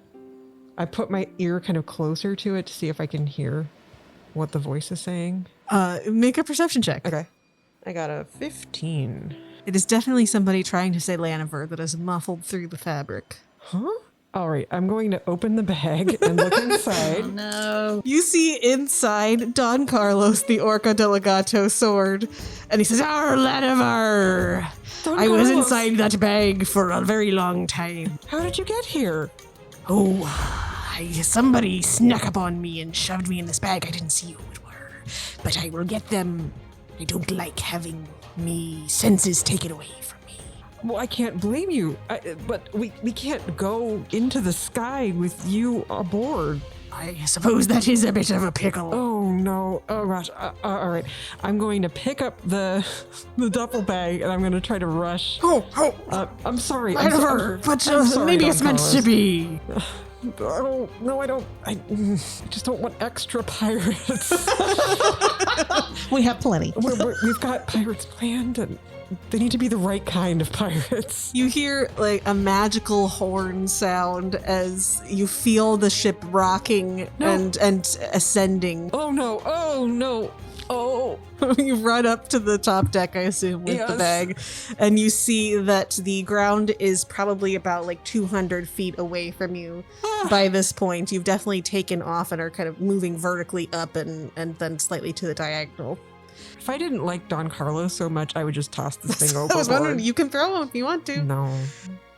I put my ear kind of closer to it to see if I can hear what the voice is saying. Make a perception check. Okay. I got a 15. It is definitely somebody trying to say Laniver that is muffled through the fabric. Huh? All right, I'm going to open the bag and look inside. No. You see inside Don Carlos, the Orca Delegato sword, and he says, "Arr, Laniver! I was inside that bag for a very long time. How did you get here? Oh, somebody snuck up on me and shoved me in this bag. I didn't see who it were, but I will get them. I don't like having me senses taken away from me." Well, I can't blame you, but we can't go into the sky with you aboard. I suppose that is a bit of a pickle. Oh, no. Oh, gosh. All right. I'm going to pick up the duffel bag, and I'm going to try to rush. I'm sorry. I'm sorry, maybe Don it's meant Carlos. to be. I don't. I just don't want extra pirates. We have plenty. We've got pirates planned, and they need to be the right kind of pirates. You hear like a magical horn sound as you feel the ship rocking and ascending. Oh, no. Oh, no. Oh. You run up to the top deck, I assume, with the Yes. bag, and you see that the ground is probably about like 200 feet away from you by this point. You've definitely taken off and are kind of moving vertically up and then slightly to the diagonal. If I didn't like Don Carlos so much, I would just toss this thing overboard. I was wondering, you can throw him if you want to. No.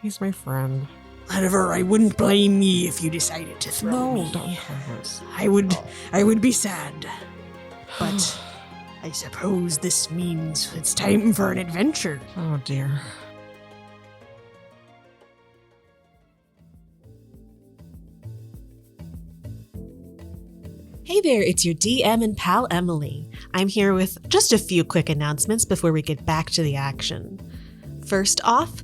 He's my friend. However, I wouldn't blame me if you decided to throw me. Don Carlos. I would be sad. But I suppose this means it's time for an adventure. Oh, dear. Hey there, it's your DM and pal Emily. I'm here with just a few quick announcements before we get back to the action. First off,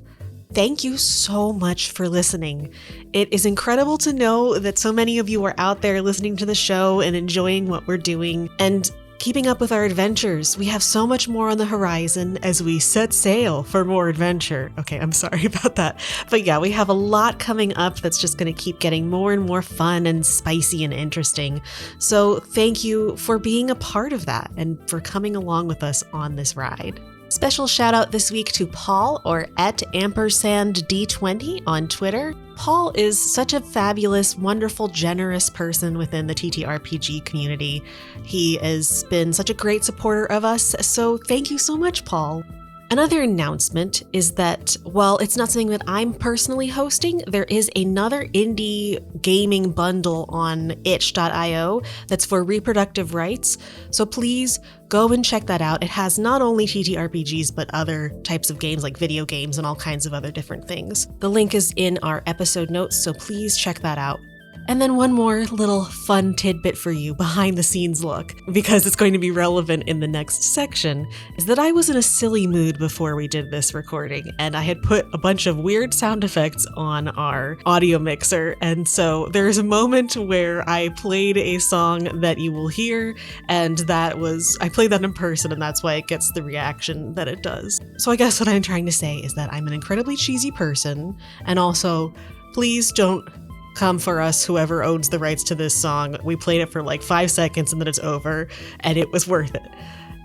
thank you so much for listening. It is incredible to know that so many of you are out there listening to the show and enjoying what we're doing and keeping up with our adventures. We have so much more on the horizon as we set sail for more adventure. Okay, I'm sorry about that. But yeah, we have a lot coming up that's just going to keep getting more and more fun and spicy and interesting. So thank you for being a part of that and for coming along with us on this ride. Special shout out this week to Paul, or @ampersand_D20 on Twitter. Paul is such a fabulous, wonderful, generous person within the TTRPG community. He has been such a great supporter of us, so thank you so much, Paul. Another announcement is that while it's not something that I'm personally hosting, there is another indie gaming bundle on itch.io that's for reproductive rights. So please go and check that out. It has not only TTRPGs, but other types of games like video games and all kinds of other different things. The link is in our episode notes, so please check that out. And then one more little fun tidbit for you, behind the scenes look, because it's going to be relevant in the next section, is that I was in a silly mood before we did this recording, and I had put a bunch of weird sound effects on our audio mixer, and so there's a moment where I played a song that you will hear, and I played that in person, and that's why it gets the reaction that it does. So I guess what I'm trying to say is that I'm an incredibly cheesy person, and also, please don't come for us, whoever owns the rights to this song. We played it for like 5 seconds and then it's over, and it was worth it.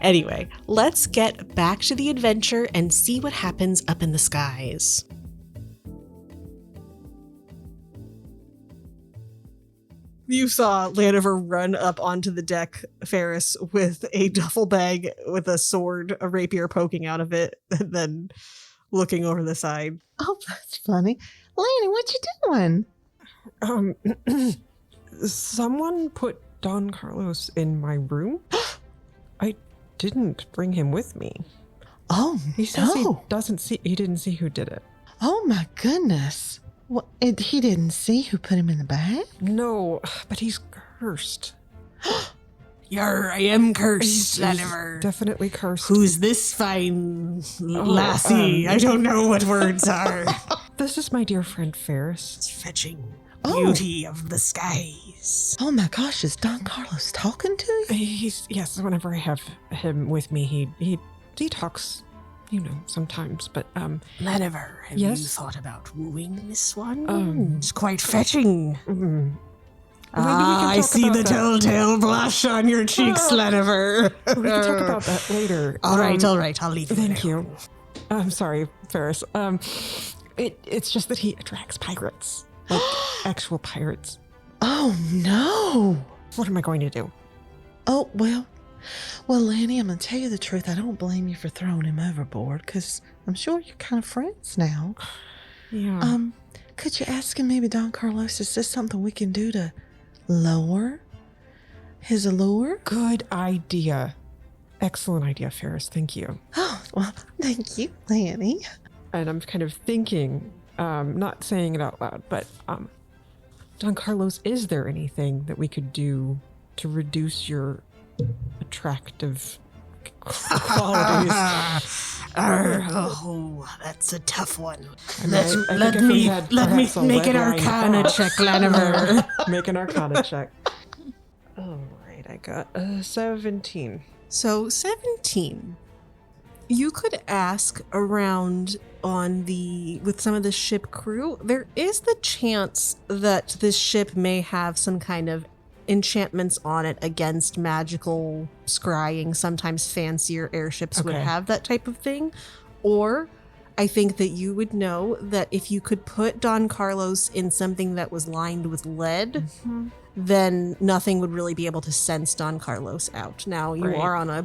Anyway, let's get back to the adventure and see what happens up in the skies. You saw Laniver run up onto the deck, Faris, with a duffel bag with a sword, a rapier poking out of it, and then looking over the side. Oh, that's funny. Lanny, what you doing? Someone put Don Carlos in my room. I didn't bring him with me. Oh, He says no. he didn't see who did it. Oh, my goodness. What, he didn't see who put him in the bag? No, but he's cursed. Yar, I am cursed, He's Laniver. definitely cursed. Who's this fine lassie? I don't know what words are. This is my dear friend Faris. It's fetching Oh. beauty of the skies. Oh, my gosh. Is Don Carlos talking to you? Yes, whenever I have him with me, he talks, sometimes, but Laniver, have Yes? you thought about wooing this one? It's quite fetching. I I see the telltale blush on your cheeks, Laniver. We can talk about that later. All right, I'll leave you. Thank there. you. I'm sorry, Faris. It's just that he attracts pirates. Like actual pirates. Oh, no. What am I going to do? Oh, well, Lanny, I'm going to tell you the truth. I don't blame you for throwing him overboard because I'm sure you're kind of friends now. Yeah. Could you ask him maybe, Don Carlos, is this something we can do to lower his allure? Good idea. Excellent idea, Faris. Thank you. Oh, well, thank you, Lanny. And I'm kind of thinking, not saying it out loud, but Don Carlos, is there anything that we could do to reduce your attractive qualities? Oh, that's a tough one. Let me make an arcana check, Laniver. Make an arcana check. All right, I got 17. So 17. You could ask around with some of the ship crew. There is the chance that this ship may have some kind of enchantments on it against magical scrying. Sometimes fancier airships would have that type of thing. Or I think that you would know that if you could put Don Carlos in something that was lined with lead, then nothing would really be able to sense Don Carlos out. Now, you are on a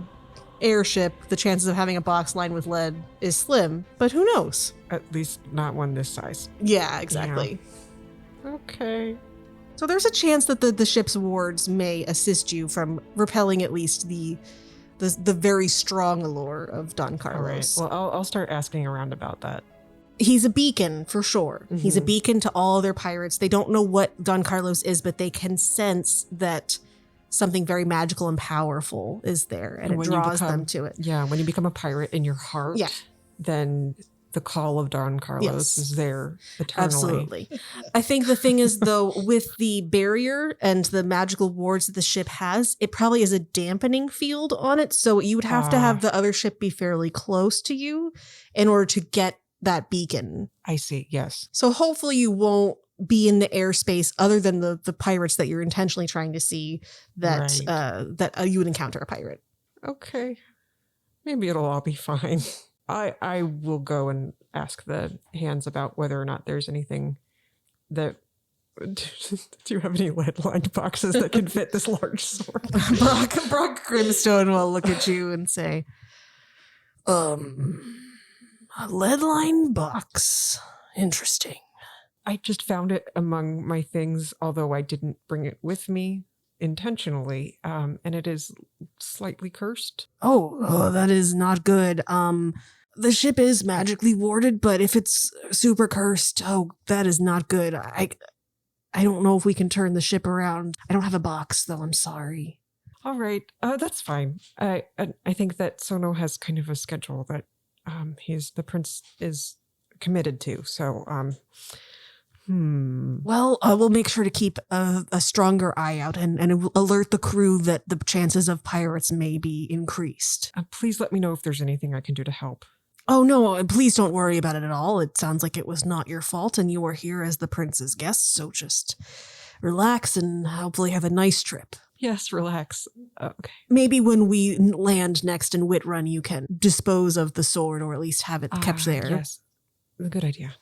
airship. The chances of having a box lined with lead is slim, but who knows? At least not one this size. Yeah, exactly. Yeah. Okay. So there's a chance that the ship's wards may assist you from repelling at least the very strong allure of Don Carlos. All right. Well, I'll start asking around about that. He's a beacon for sure. Mm-hmm. He's a beacon to all other pirates. They don't know what Don Carlos is, but they can sense that something very magical and powerful is there, and it draws them to it. Yeah, when you become a pirate in your heart, then the call of Don Carlos is there eternally. Absolutely. I think the thing is, though, with the barrier and the magical wards that the ship has, it probably is a dampening field on it. So you would have to have the other ship be fairly close to you in order to get that beacon. I see, yes. So hopefully you won't be in the airspace other than the pirates that you're intentionally trying to see that you would encounter a pirate. Okay. Maybe it'll all be fine. I will go and ask the hands about whether or not there's anything that... Do you have any lead-lined boxes that can fit this large sword? Brock Grimstone will look at you and say, a lead-lined box. Interesting. I just found it among my things, although I didn't bring it with me intentionally, and it is slightly cursed. Oh, that is not good. The ship is magically warded, but if it's super cursed, that is not good. I don't know if we can turn the ship around. I don't have a box, though. I'm sorry. All right, that's fine. I think that Sono has kind of a schedule that the prince is committed to, so Well, we'll make sure to keep a stronger eye out and alert the crew that the chances of pirates may be increased. Please let me know if there's anything I can do to help. Oh, no, please don't worry about it at all. It sounds like it was not your fault, and you are here as the prince's guest, so just relax and hopefully have a nice trip. Yes, relax. Okay. Maybe when we land next in Whitrun, you can dispose of the sword or at least have it kept there. Yes, a good idea.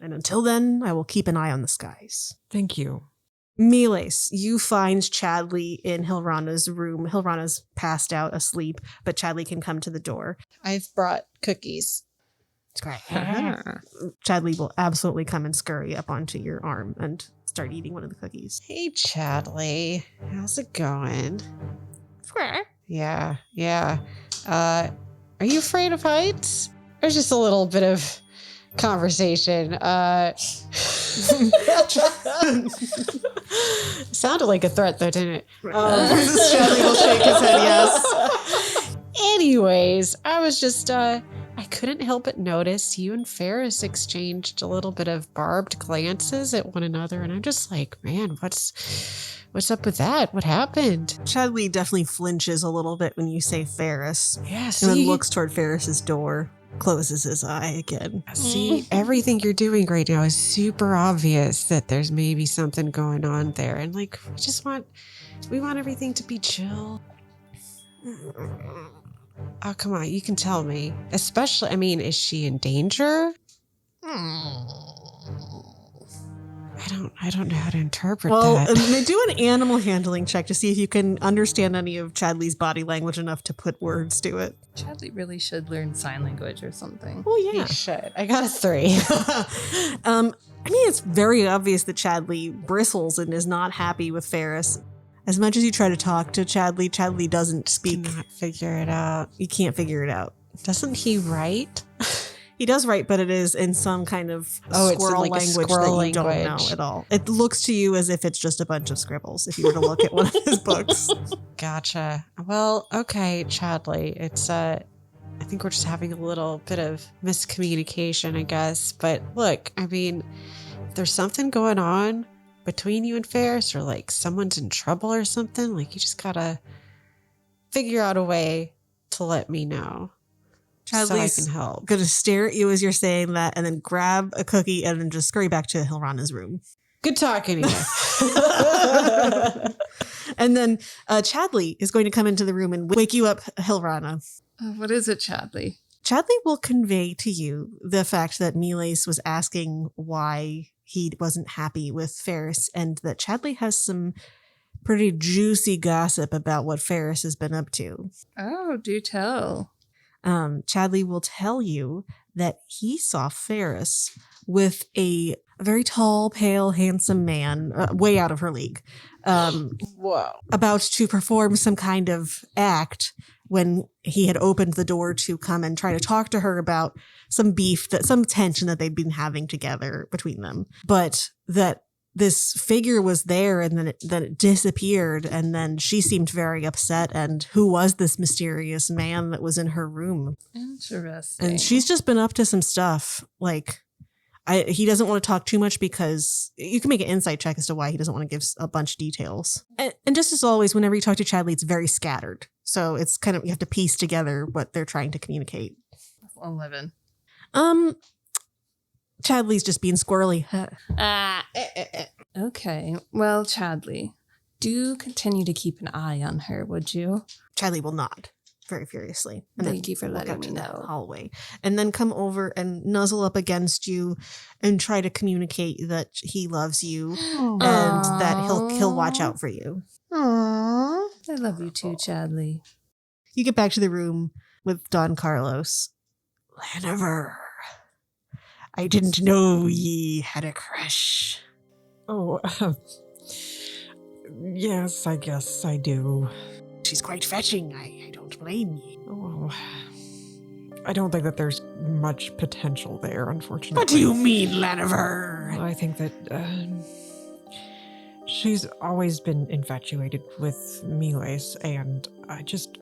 And until then, I will keep an eye on the skies. Thank you. Miles, you find Chadley in Hilrana's room. Hilrana's passed out asleep, but Chadley can come to the door. I've brought cookies. It's great. Chadley will absolutely come and scurry up onto your arm and start eating one of the cookies. Hey, Chadley. How's it going? Yeah. Are you afraid of heights? There's just a little bit of conversation. Sounded like a threat, though, didn't it? Chadley will shake his head, yes. Anyways, I was just, I couldn't help but notice you and Faris exchanged a little bit of barbed glances at one another, and I'm just like, man, what's up with that? What happened? Chadley definitely flinches a little bit when you say Faris. Yeah, and then looks toward Faris's door, closes his eye again. See, everything you're doing right now is super obvious that there's maybe something going on there, and like, we want everything to be chill. Oh, come on. You can tell me. Especially, I mean, is she in danger? I don't know how to interpret that. Do an animal handling check to see if you can understand any of Chadley's body language enough to put words to it. Chadley really should learn sign language or something. Oh, yeah. You should. I got a 3. I mean, it's very obvious that Chadley bristles and is not happy with Faris. As much as you try to talk to Chadley, Chadley doesn't speak. Cannot figure it out. You can't figure it out. Doesn't he write? He does write, but it is in some kind of it's in squirrel like a language squirrel that you don't know language. at all. It looks to you as if it's just a bunch of scribbles if you were to look at one of his books. Gotcha. Well, okay, Chadley. It's I think we're just having a little bit of miscommunication, I guess. But look, I mean, if there's something going on between you and Faris, or like someone's in trouble or something, like you just gotta figure out a way to let me know. So I can help. Gonna stare at you as you're saying that, and then grab a cookie and then just scurry back to Hilrana's room. Good talking to you. And then Chadley is going to come into the room and wake you up, Hilrana. What is it, Chadley? Chadley will convey to you the fact that Miles was asking why he wasn't happy with Faris, and that Chadley has some pretty juicy gossip about what Faris has been up to. Oh, do tell. Chadley will tell you that he saw Faris with a very tall, pale, handsome man, way out of her league, Whoa. about to perform some kind of act when he had opened the door to come and try to talk to her about some beef, some tension that they'd been having together between them. But that this figure was there and then it disappeared, and then she seemed very upset. And who was this mysterious man that was in her room? Interesting. And she's just been up to some stuff. Like, he doesn't want to talk too much because you can make an insight check as to why he doesn't want to give a bunch of details. And just as always, whenever you talk to Chadley, it's very scattered. So it's kind of, you have to piece together what they're trying to communicate. 11. Chadley's just being squirrely. Okay. Well, Chadley, do continue to keep an eye on her, would you? Chadley will nod very furiously. And Thank you for walk letting out me to that know. hallway. And then come over and nuzzle up against you and try to communicate that he loves you and that he'll watch out for you. Aww. I love you too, Chadley. You get back to the room with Don Carlos. Laniver, I didn't know ye had a crush. Oh, yes, I guess I do. She's quite fetching. I don't blame ye. Oh, I don't think that there's much potential there, unfortunately. What do you mean, Laniver? I think that she's always been infatuated with Miles, and I just,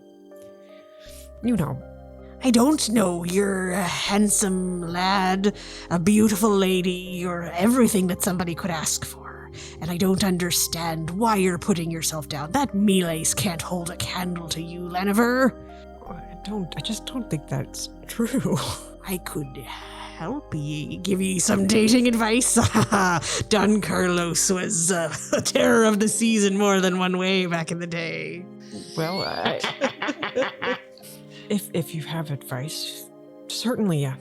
you know. I don't know. You're a handsome lad, a beautiful lady. You're everything that somebody could ask for. And I don't understand why you're putting yourself down. That Miles can't hold a candle to you, Laniver. I just don't think that's true. I could help ye, give ye some dating advice. Don Carlos was a terror of the seas in more than one way back in the day. Well, if you have advice, certainly, yeah,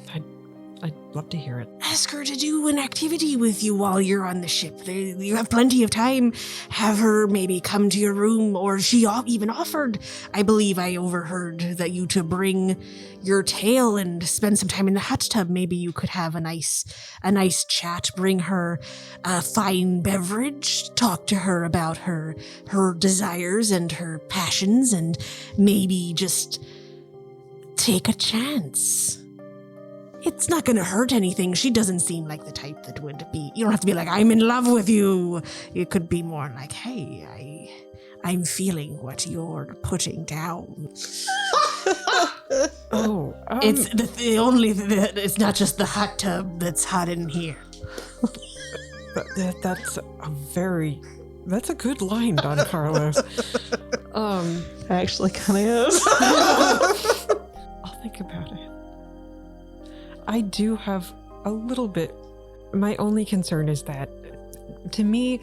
I'd love to hear it. Ask her to do an activity with you while you're on the ship. You have plenty of time. Have her maybe come to your room, or she even offered, I believe I overheard, that you to bring your tail and spend some time in the hot tub. Maybe you could have a nice chat, bring her a fine beverage, talk to her about her desires and her passions, and maybe just take a chance. It's not going to hurt anything. She doesn't seem like the type that would be... You don't have to be like, I'm in love with you. It could be more like, hey, I'm feeling what you're putting down. Oh, It's the only... It's not just the hot tub that's hot in here. That's a good line, Don Carlos. Actually kind of is. I'll think about it. I do have a little bit. My only concern is that, to me,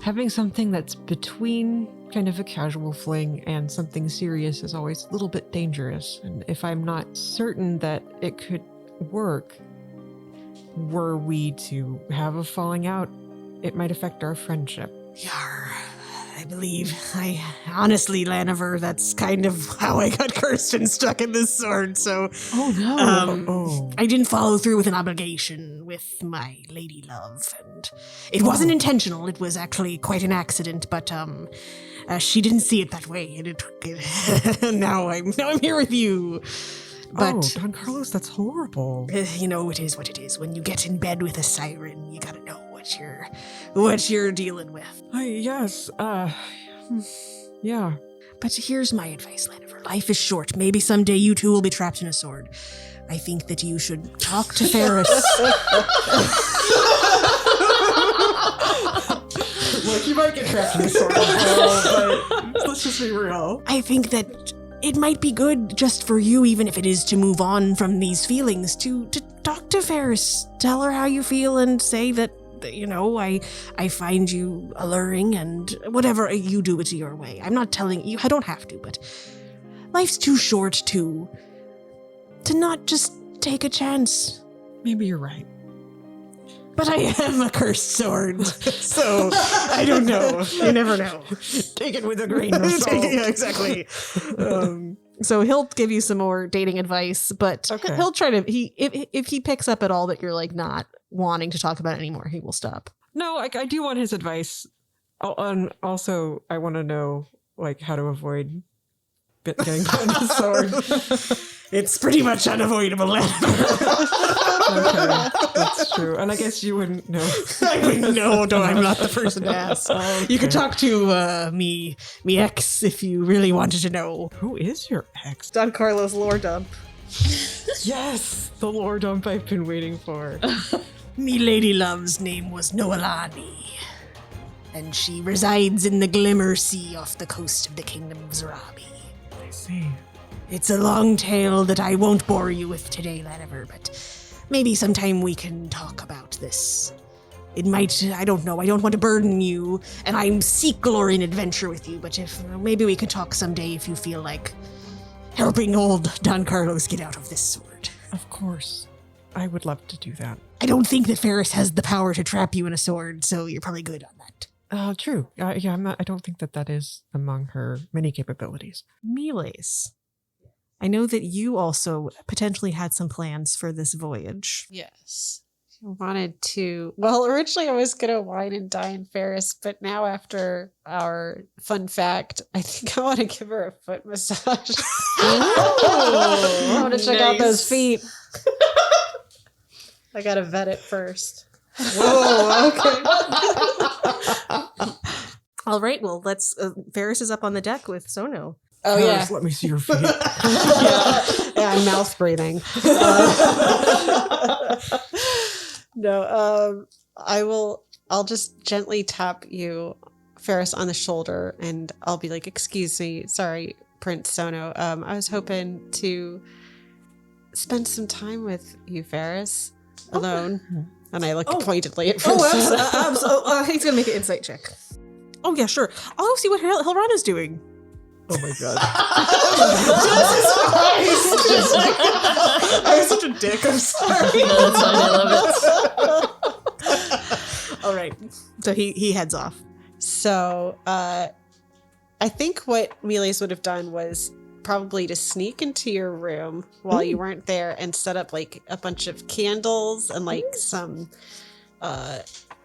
having something that's between kind of a casual fling and something serious is always a little bit dangerous. And if I'm not certain that it could work, were we to have a falling out, it might affect our friendship. Yar, I believe. Honestly, Laniver, that's kind of how I got cursed and stuck in this sword, so... Oh, no. I didn't follow through with an obligation with my lady love, and it wasn't intentional. It was actually quite an accident, but she didn't see it that way, and now I'm here with you. But Don Carlos, that's horrible. you know, it is what it is. When you get in bed with a siren, you gotta know what you're dealing with. Yes. Yeah. But here's my advice, Laniver. Life is short. Maybe someday you too will be trapped in a sword. I think that you should talk to Faris. Look, you might get trapped in a sword, but let's just be real. I think that it might be good just for you, even if it is to move on from these feelings, to talk to Faris. Tell her how you feel and say that, you know, I find you alluring, and whatever, you do it your way. I'm not telling you, I don't have to, but life's too short to not just take a chance. Maybe you're right. But I have a cursed sword, so I don't know. You never know. Take it with a grain of salt. Yeah, exactly. So he'll give you some more dating advice, but Okay. he'll try to. If he picks up at all that you're like not wanting to talk about it anymore, he will stop. No, I do want his advice. Also, I want to know like how to avoid getting caught in the sword. It's pretty much unavoidable. Okay, that's true. And I guess you wouldn't know. I wouldn't know. No, I'm not the person to ask. Okay. You could talk to me ex if you really wanted to know. Who is your ex? Don Carlos lore dump. Yes, the lore dump I've been waiting for. Me lady love's name was Noelani, and she resides in the Glimmer Sea off the coast of the Kingdom of Zarabi. I see. It's a long tale that I won't bore you with today, Laniver, but maybe sometime we can talk about this. It might, I don't know, I don't want to burden you, and I seek glory and adventure with you, but maybe we could talk someday if you feel like helping old Don Carlos get out of this sword. Of course. I would love to do that. I don't think that Faris has the power to trap you in a sword, so you're probably good on that. True. Yeah, I don't think that is among her many capabilities. Miles, I know that you also potentially had some plans for this voyage. Yes. I wanted to. Well, originally I was going to wine and dine Faris, but now after our fun fact, I think I want to give her a foot massage. I want to check out those feet. I got to vet it first. Whoa, okay. All right, well, let's. Faris is up on the deck with Sono. Oh, yeah. Let me see your feet. Yeah, I'm mouth breathing. I'll just gently tap you, Faris, on the shoulder, and I'll be like, excuse me, sorry, Prince Sono. I was hoping to spend some time with you, Faris, alone. And I look pointedly at Prince Sono. He's going to make an insight check. Oh, yeah, sure. I'll go see what Hilrana's doing. Oh my god. Jesus Christ. I was such a dick. I'm sorry. No, that's fine. I love it. All right. So he heads off. So I think what Miles would have done was probably to sneak into your room while you weren't there and set up like a bunch of candles and like some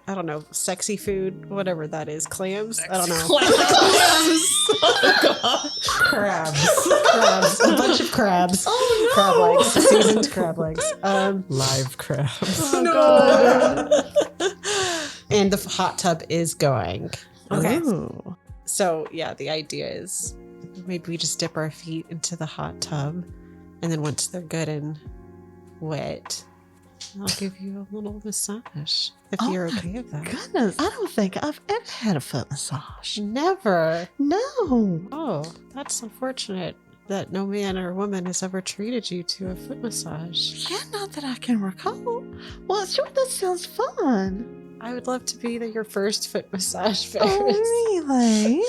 I don't know, sexy food, whatever that is, clams. I don't know. Crabs, a bunch of crabs. Oh no! Crab legs, seasoned crab legs. Live crabs. Oh no! And the hot tub is going. Okay. Ooh. So yeah, the idea is maybe we just dip our feet into the hot tub, and then once they're good and wet, I'll give you a little massage if you're okay with that. Goodness, I don't think I've ever had a foot massage. Never. No. Oh, that's unfortunate that no man or woman has ever treated you to a foot massage. Yeah, not that I can recall. Well, sure, that sounds fun. I would love to be your first foot massage Faris. Oh, really?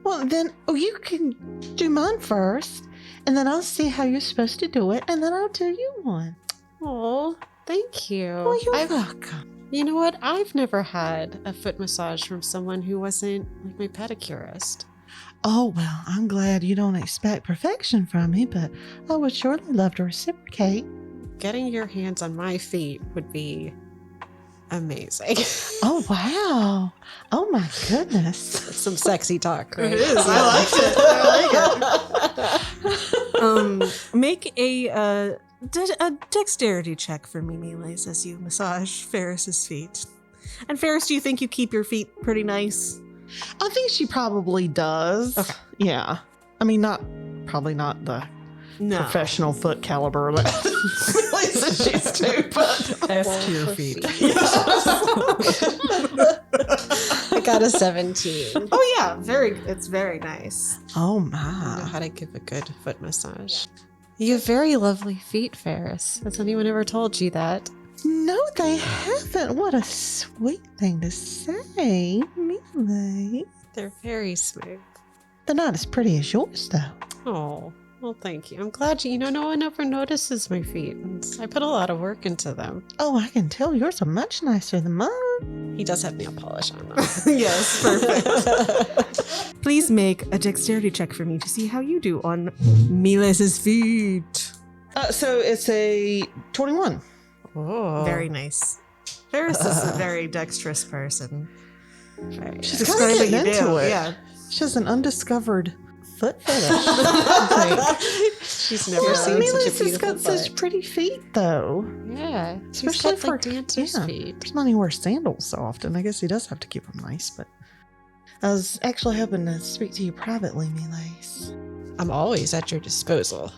Well, then you can do mine first, and then I'll see how you're supposed to do it, and then I'll do you one. Oh, thank you. Oh, you're welcome. You know what? I've never had a foot massage from someone who wasn't like my pedicurist. Oh, well, I'm glad you don't expect perfection from me, but I would surely love to reciprocate. Getting your hands on my feet would be amazing. Oh, wow. Oh, my goodness. That's some sexy talk, right? It is. I like it. Make a dexterity check for me, Miles, as you massage Faris's feet. And Faris, do you think you keep your feet pretty nice? I think she probably does. Okay. Yeah. I mean, probably not the professional foot caliber that she's too, but S tier feet. I got a 17. Oh yeah, it's very nice. oh I know my. how to give a good foot massage. You have very lovely feet, Faris. Has anyone ever told you that? No, they haven't. What a sweet thing to say. Really? They're very smooth. They're not as pretty as yours, though. Oh, well, thank you. I'm glad no one ever notices my feet. I put a lot of work into them. Oh, I can tell yours are much nicer than mine. He does have nail polish on them. Yes, perfect. Please make a dexterity check for me to see how you do on Miles's feet. So it's a 21. Oh, Very nice. Faris is a very dexterous person. She's Describe kind of what getting you do. into it. Yeah. She has an undiscovered foot fetish. She's never seen Miles such a has beautiful got foot. such pretty feet, though. Yeah, Especially he's got, like for dancer's yeah. feet. There's not he wears sandals so often. I guess he does have to keep them nice, but I was actually hoping to speak to you privately, Miles. I'm always at your disposal.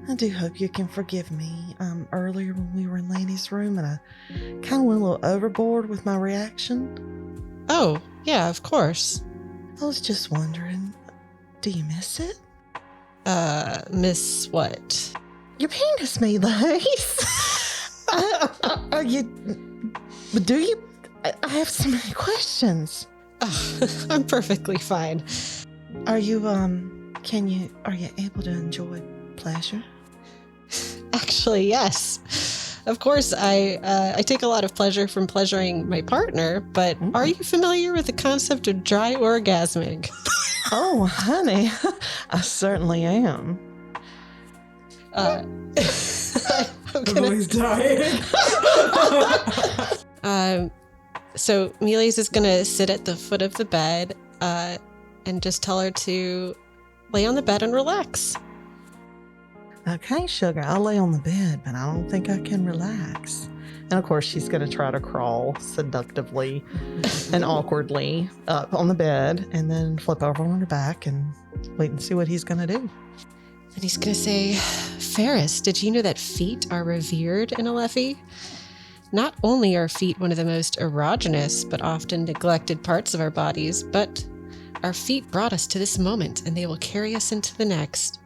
I do hope you can forgive me. Earlier when we were in Laney's room and I kind of went a little overboard with my reaction. Oh, yeah, of course. I was just wondering, do you miss it? Miss what? Your penis, Miles. Are you... But do you... I have so many questions. Oh, I'm perfectly fine. Are you, are you able to enjoy pleasure? Actually, yes. Of course, I take a lot of pleasure from pleasuring my partner, but are you familiar with the concept of dry orgasming? Oh, honey, I certainly am. I'm gonna, dying. so Miles is gonna sit at the foot of the bed and just tell her to lay on the bed and relax. Okay, sugar, I'll lay on the bed, but I don't think I can relax. And of course, she's going to try to crawl seductively and awkwardly up on the bed and then flip over on her back and wait and see what he's going to do. And he's gonna say, Faris, did you know that feet are revered in Alefi? Not only are feet one of the most erogenous but often neglected parts of our bodies, but our feet brought us to this moment and they will carry us into the next.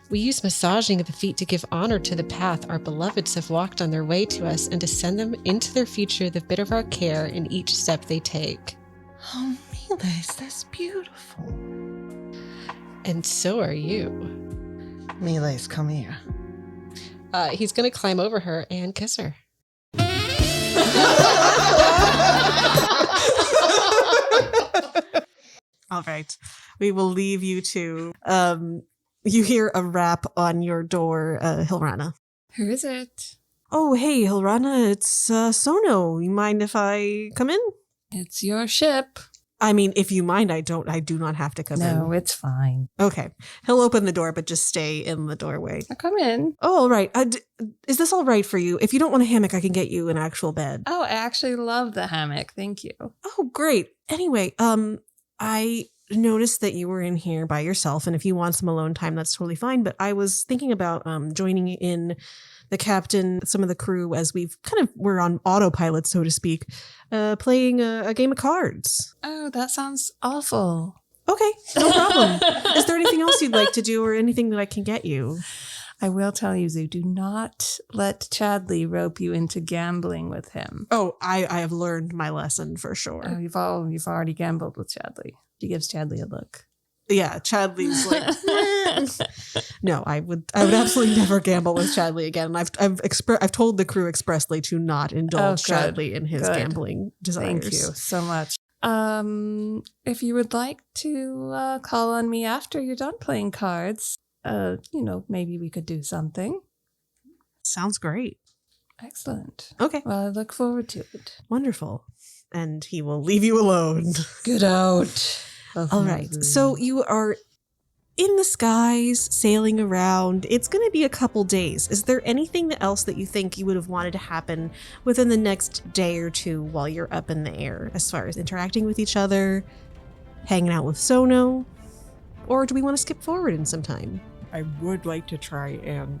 We use massaging of the feet to give honor to the path our beloveds have walked on their way to us and to send them into their future the bit of our care in each step they take. Oh, Miles, that's beautiful. And so are you. Miles, come here. He's going to climb over her and kiss her. All right. We will leave you to you hear a rap on your door, Hilrana. Who is it? Oh, hey, Hilrana, it's Sono. You mind if I come in? It's your ship. I mean, if you mind, I do not have to come in. No, it's fine. Okay. He'll open the door, but just stay in the doorway. I'll come in. Oh, all right. Is this all right for you? If you don't want a hammock, I can get you an actual bed. Oh, I actually love the hammock. Thank you. Oh, great. Anyway, I noticed that you were in here by yourself, and if you want some alone time, that's totally fine. But I was thinking about joining in the captain, some of the crew, as we're on autopilot, so to speak, playing a game of cards. Oh, that sounds awful. Okay, no problem. Is there anything else you'd like to do or anything that I can get you? I will tell you, Zoo, do not let Chadley rope you into gambling with him. Oh, I have learned my lesson for sure. Oh, you've already gambled with Chadley. She gives Chadley a look. Yeah, Chadley's like, no, I would absolutely never gamble with Chadley again. I've told the crew expressly to not indulge Chadley in his gambling desires. Thank you so much. If you would like to call on me after you're done playing cards, maybe we could do something. Sounds great. Excellent. Okay. Well, I look forward to it. Wonderful. And he will leave you alone. Get out. All right. So you are in the skies, sailing around. It's going to be a couple days. Is there anything else that you think you would have wanted to happen within the next day or two while you're up in the air, as far as interacting with each other, hanging out with Sono? Or do we want to skip forward in some time? I would like to try and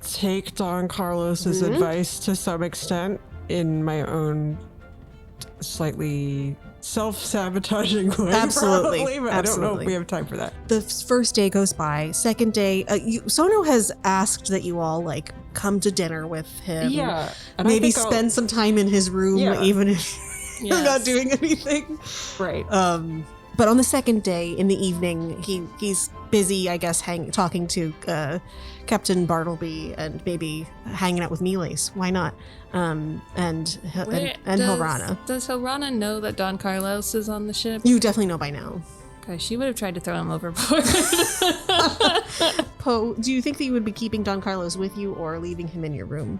take Don Carlos's advice to some extent in my own slightly self-sabotaging way. Absolutely. Probably, but I don't know if we have time for that. The first day goes by. Second day, Sono has asked that you all come to dinner with him. Yeah. And Maybe spend some time in his room, even if you're not doing anything. Right. But on the second day in the evening, he's busy, I guess, talking to Captain Bartleby and maybe hanging out with Miles. Why not? And Hilrana. Does Hilrana know that Don Carlos is on the ship? You definitely know by now. Okay, she would have tried to throw him overboard. Poe, do you think that you would be keeping Don Carlos with you or leaving him in your room?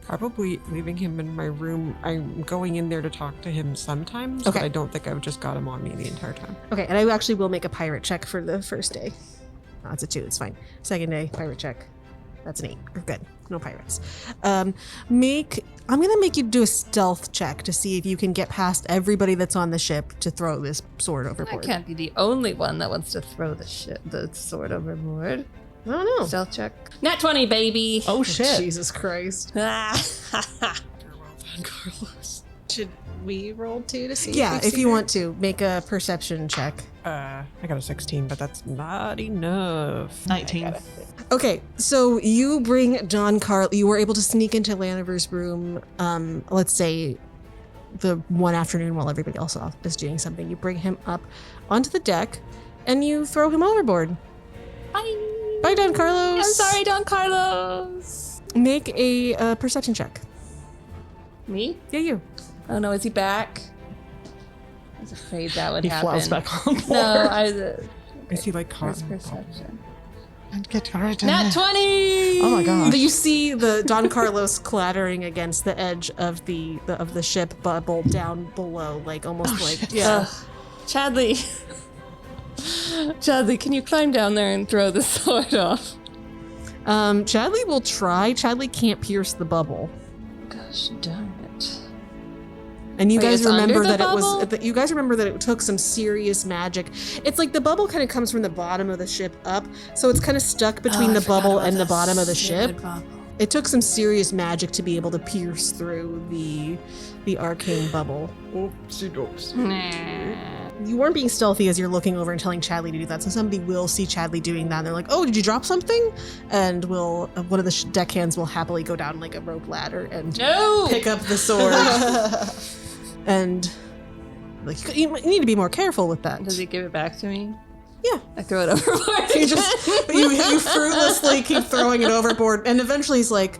Probably leaving him in my room. I'm going in there to talk to him sometimes, Okay. but I don't think I've just got him on me the entire time. Okay, and I actually will make a pirate check for the first day. Oh, it's a 2, it's fine. Second day, pirate check. That's an 8. We're good. No pirates. I'm gonna make you do a stealth check to see if you can get past everybody that's on the ship to throw this sword I overboard. can't be the only one that wants to throw the sword overboard. I don't know. Stealth check. Nat 20, baby. Oh shit. Jesus Christ. Carlos. Should we roll 2 to see? Yeah, we if see you her? want to, make a perception check. I got a 16, but that's not enough. 19. Okay, so you bring Don Carl. You were able to sneak into Laniver's room. Let's say the one afternoon while everybody else is doing something. You bring him up onto the deck, and you throw him overboard. Bye, Don Carlos. I'm sorry, Don Carlos. Make a perception check. Me? Yeah, you. Oh no, is he back? I was afraid that would He happen. flies back on board. No, Is he like caught? first perception. And get right in Nat there. 20! Oh my gosh. You see the Don Carlos clattering against the edge of the ship bubble down below, Ugh. Chadley. Chadley, can you climb down there and throw the sword off? Chadley will try. Chadley can't pierce the bubble. Gosh darn it. And you Wait, guys it's under remember the that it was. bubble? You guys remember that it took some serious magic. It's like the bubble kind of comes from the bottom of the ship up, so it's kind of stuck between the bubble and the bottom of the ship. It took some serious magic to be able to pierce through the arcane bubble. Oopsie doopsie. Nah. You weren't being stealthy as you're looking over and telling Chadley to do that, so somebody will see Chadley doing that. And they're like, "Oh, did you drop something?" And one of the deckhands will happily go down like a rope ladder and No! pick up the sword. And you need to be more careful with that. Does he give it back to me? Yeah. I throw it overboard. You fruitlessly keep throwing it overboard, and eventually he's like,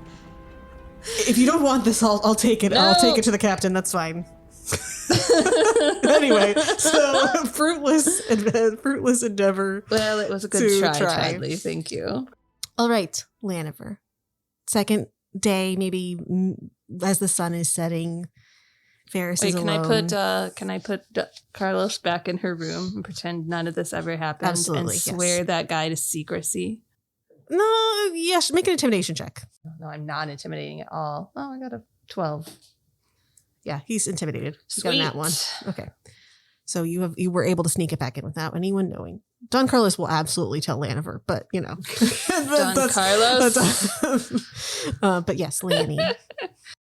"If you don't want this, I'll take it. I'll take it to the captain. That's fine." Anyway, so fruitless endeavor. Well, it was a good To try, try. Chadley. Thank you. All right, Laniver. Second day, maybe as the sun is setting. Faris Wait, is can alone. I put Carlos back in her room and pretend none of this ever happened? Absolutely, And yes. swear that guy to secrecy? No, yes, make an intimidation check. No, I'm not intimidating at all. Oh, I got a 12. Yeah, he's intimidated. He's got Sweet. that one. Okay. So you were able to sneak it back in without anyone knowing. Don Carlos will absolutely tell Laniver, but you know. Don Carlos? But yes, Lanny.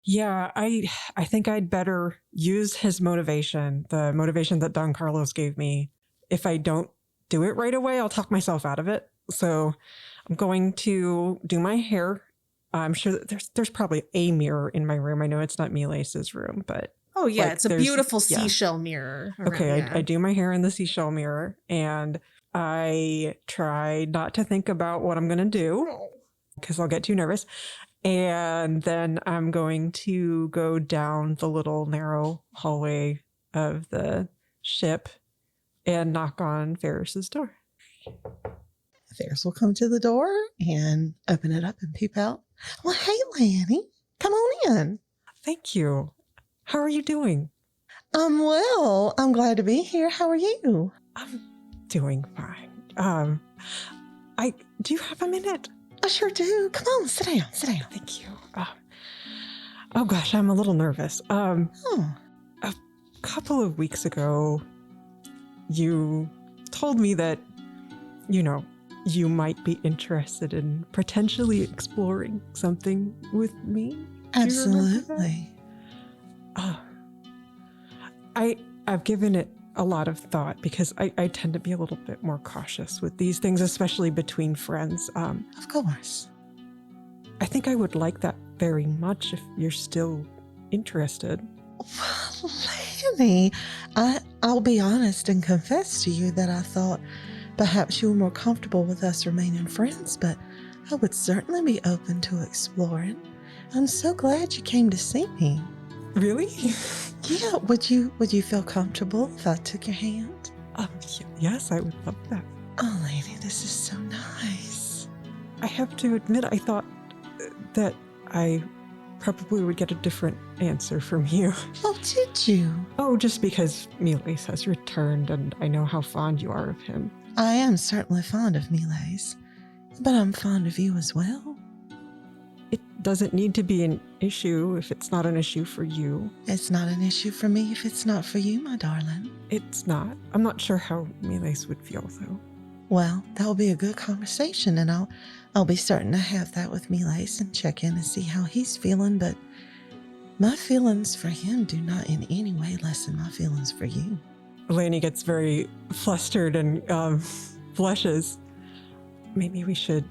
Yeah, I think I'd better use his motivation, the motivation that Don Carlos gave me. If I don't do it right away, I'll talk myself out of it. So I'm going to do my hair. I'm sure that there's probably a mirror in my room. I know it's not Milace's room, but Oh yeah, like, it's a beautiful seashell mirror. Okay, I do my hair in the seashell mirror, and I try not to think about what I'm going to do because I'll get too nervous. And then I'm going to go down the little narrow hallway of the ship and knock on Faris's door. Faris will come to the door and open it up and peep out. Well, hey, Lanny, come on in. Thank you. How are you doing? I'm well. I'm glad to be here. How are you? I'm doing fine. Do you have a minute? I sure do. Come on, sit down. Thank you. Oh gosh, I'm a little nervous. A couple of weeks ago, you told me that, you might be interested in potentially exploring something with me. Absolutely. I've given it a lot of thought because I tend to be a little bit more cautious with these things, especially between friends. Of course. I think I would like that very much if you're still interested. Well, Lanny, I'll be honest and confess to you that I thought perhaps you were more comfortable with us remaining friends, but I would certainly be open to exploring. I'm so glad you came to see me. Really? Yeah, would you feel comfortable if I took your hand? Yes, I would love that. Oh, lady, this is so nice. I have to admit, I thought that I probably would get a different answer from you. Oh, did you? Oh, just because Milace has returned and I know how fond you are of him. I am certainly fond of Milace, but I'm fond of you as well. It doesn't need to be an issue if it's not an issue for you. It's not an issue for me if it's not for you, my darling. It's not. I'm not sure how Milace would feel, though. Well, that will be a good conversation, and I'll be certain to have that with Milace and check in and see how he's feeling, but my feelings for him do not in any way lessen my feelings for you. Lanny gets very flustered and blushes. Maybe we should,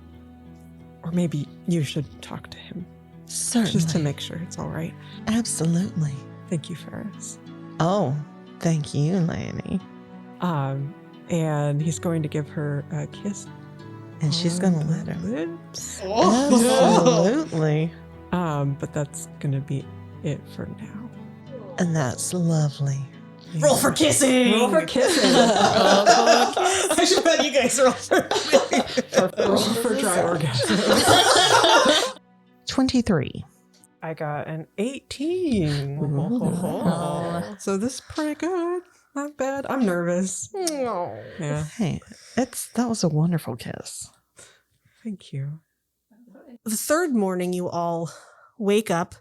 or maybe you should talk to him. Certainly. Just to make sure it's all right. Absolutely. Thank you, Faris. Oh, thank you, Lanny. And he's going to give her a kiss. And she's going to let her. Lips. Absolutely. But that's going to be it for now. And that's lovely. Roll for kissing! Roll for kissing. I should bet you guys roll for Roll for dry orgasm. 23. I got an 18. So this is pretty good. Not bad. I'm nervous. Yeah. Hey, that was a wonderful kiss. Thank you. The third morning, you all wake up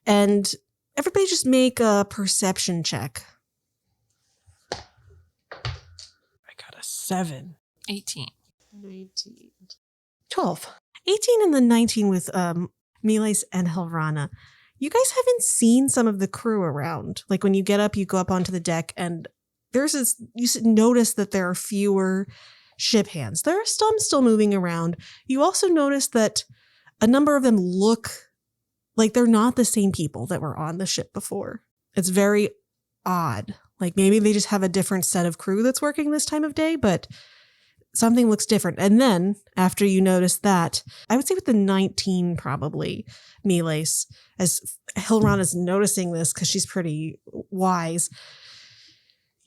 and everybody just make a perception check. I got a 7. 18. 19. 12. 18 and the 19 with Milace and Hilrana. You guys haven't seen some of the crew around. Like when you get up, you go up onto the deck and you notice that there are fewer ship hands. There are some still moving around. You also notice that a number of them look like they're not the same people that were on the ship before. It's very odd. Like maybe they just have a different set of crew that's working this time of day, but something looks different. And then after you notice that, I would say with the 19 probably, Milace, as Hilrana's noticing this because she's pretty wise,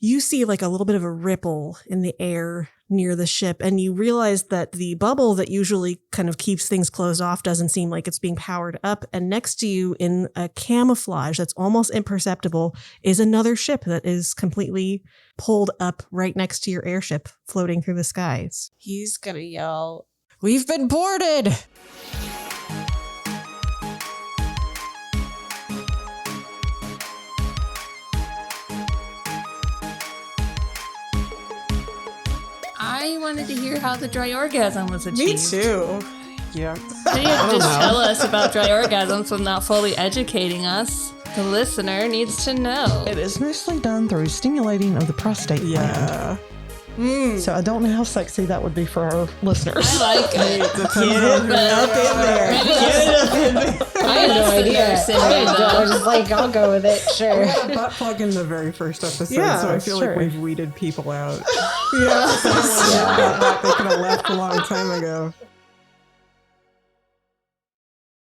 you see like a little bit of a ripple in the air near the ship, and you realize that the bubble that usually kind of keeps things closed off doesn't seem like it's being powered up. And next to you in a camouflage that's almost imperceptible is another ship that is completely pulled up right next to your airship floating through the skies. He's gonna yell, "We've been boarded!" I wanted to hear how the dry orgasm was achieved. too. Yeah. They didn't just tell us about dry orgasms without fully educating us. The listener needs to know. It is mostly done through stimulating of the prostate gland. Yeah. So I don't know how sexy that would be for our listeners. I like it. I have no idea. I was just like, I'll go with it. Sure. We had a butt plug in the very first episode, Yeah, so I feel sure. like we've weeded people out. Yeah. They could have left a long time ago.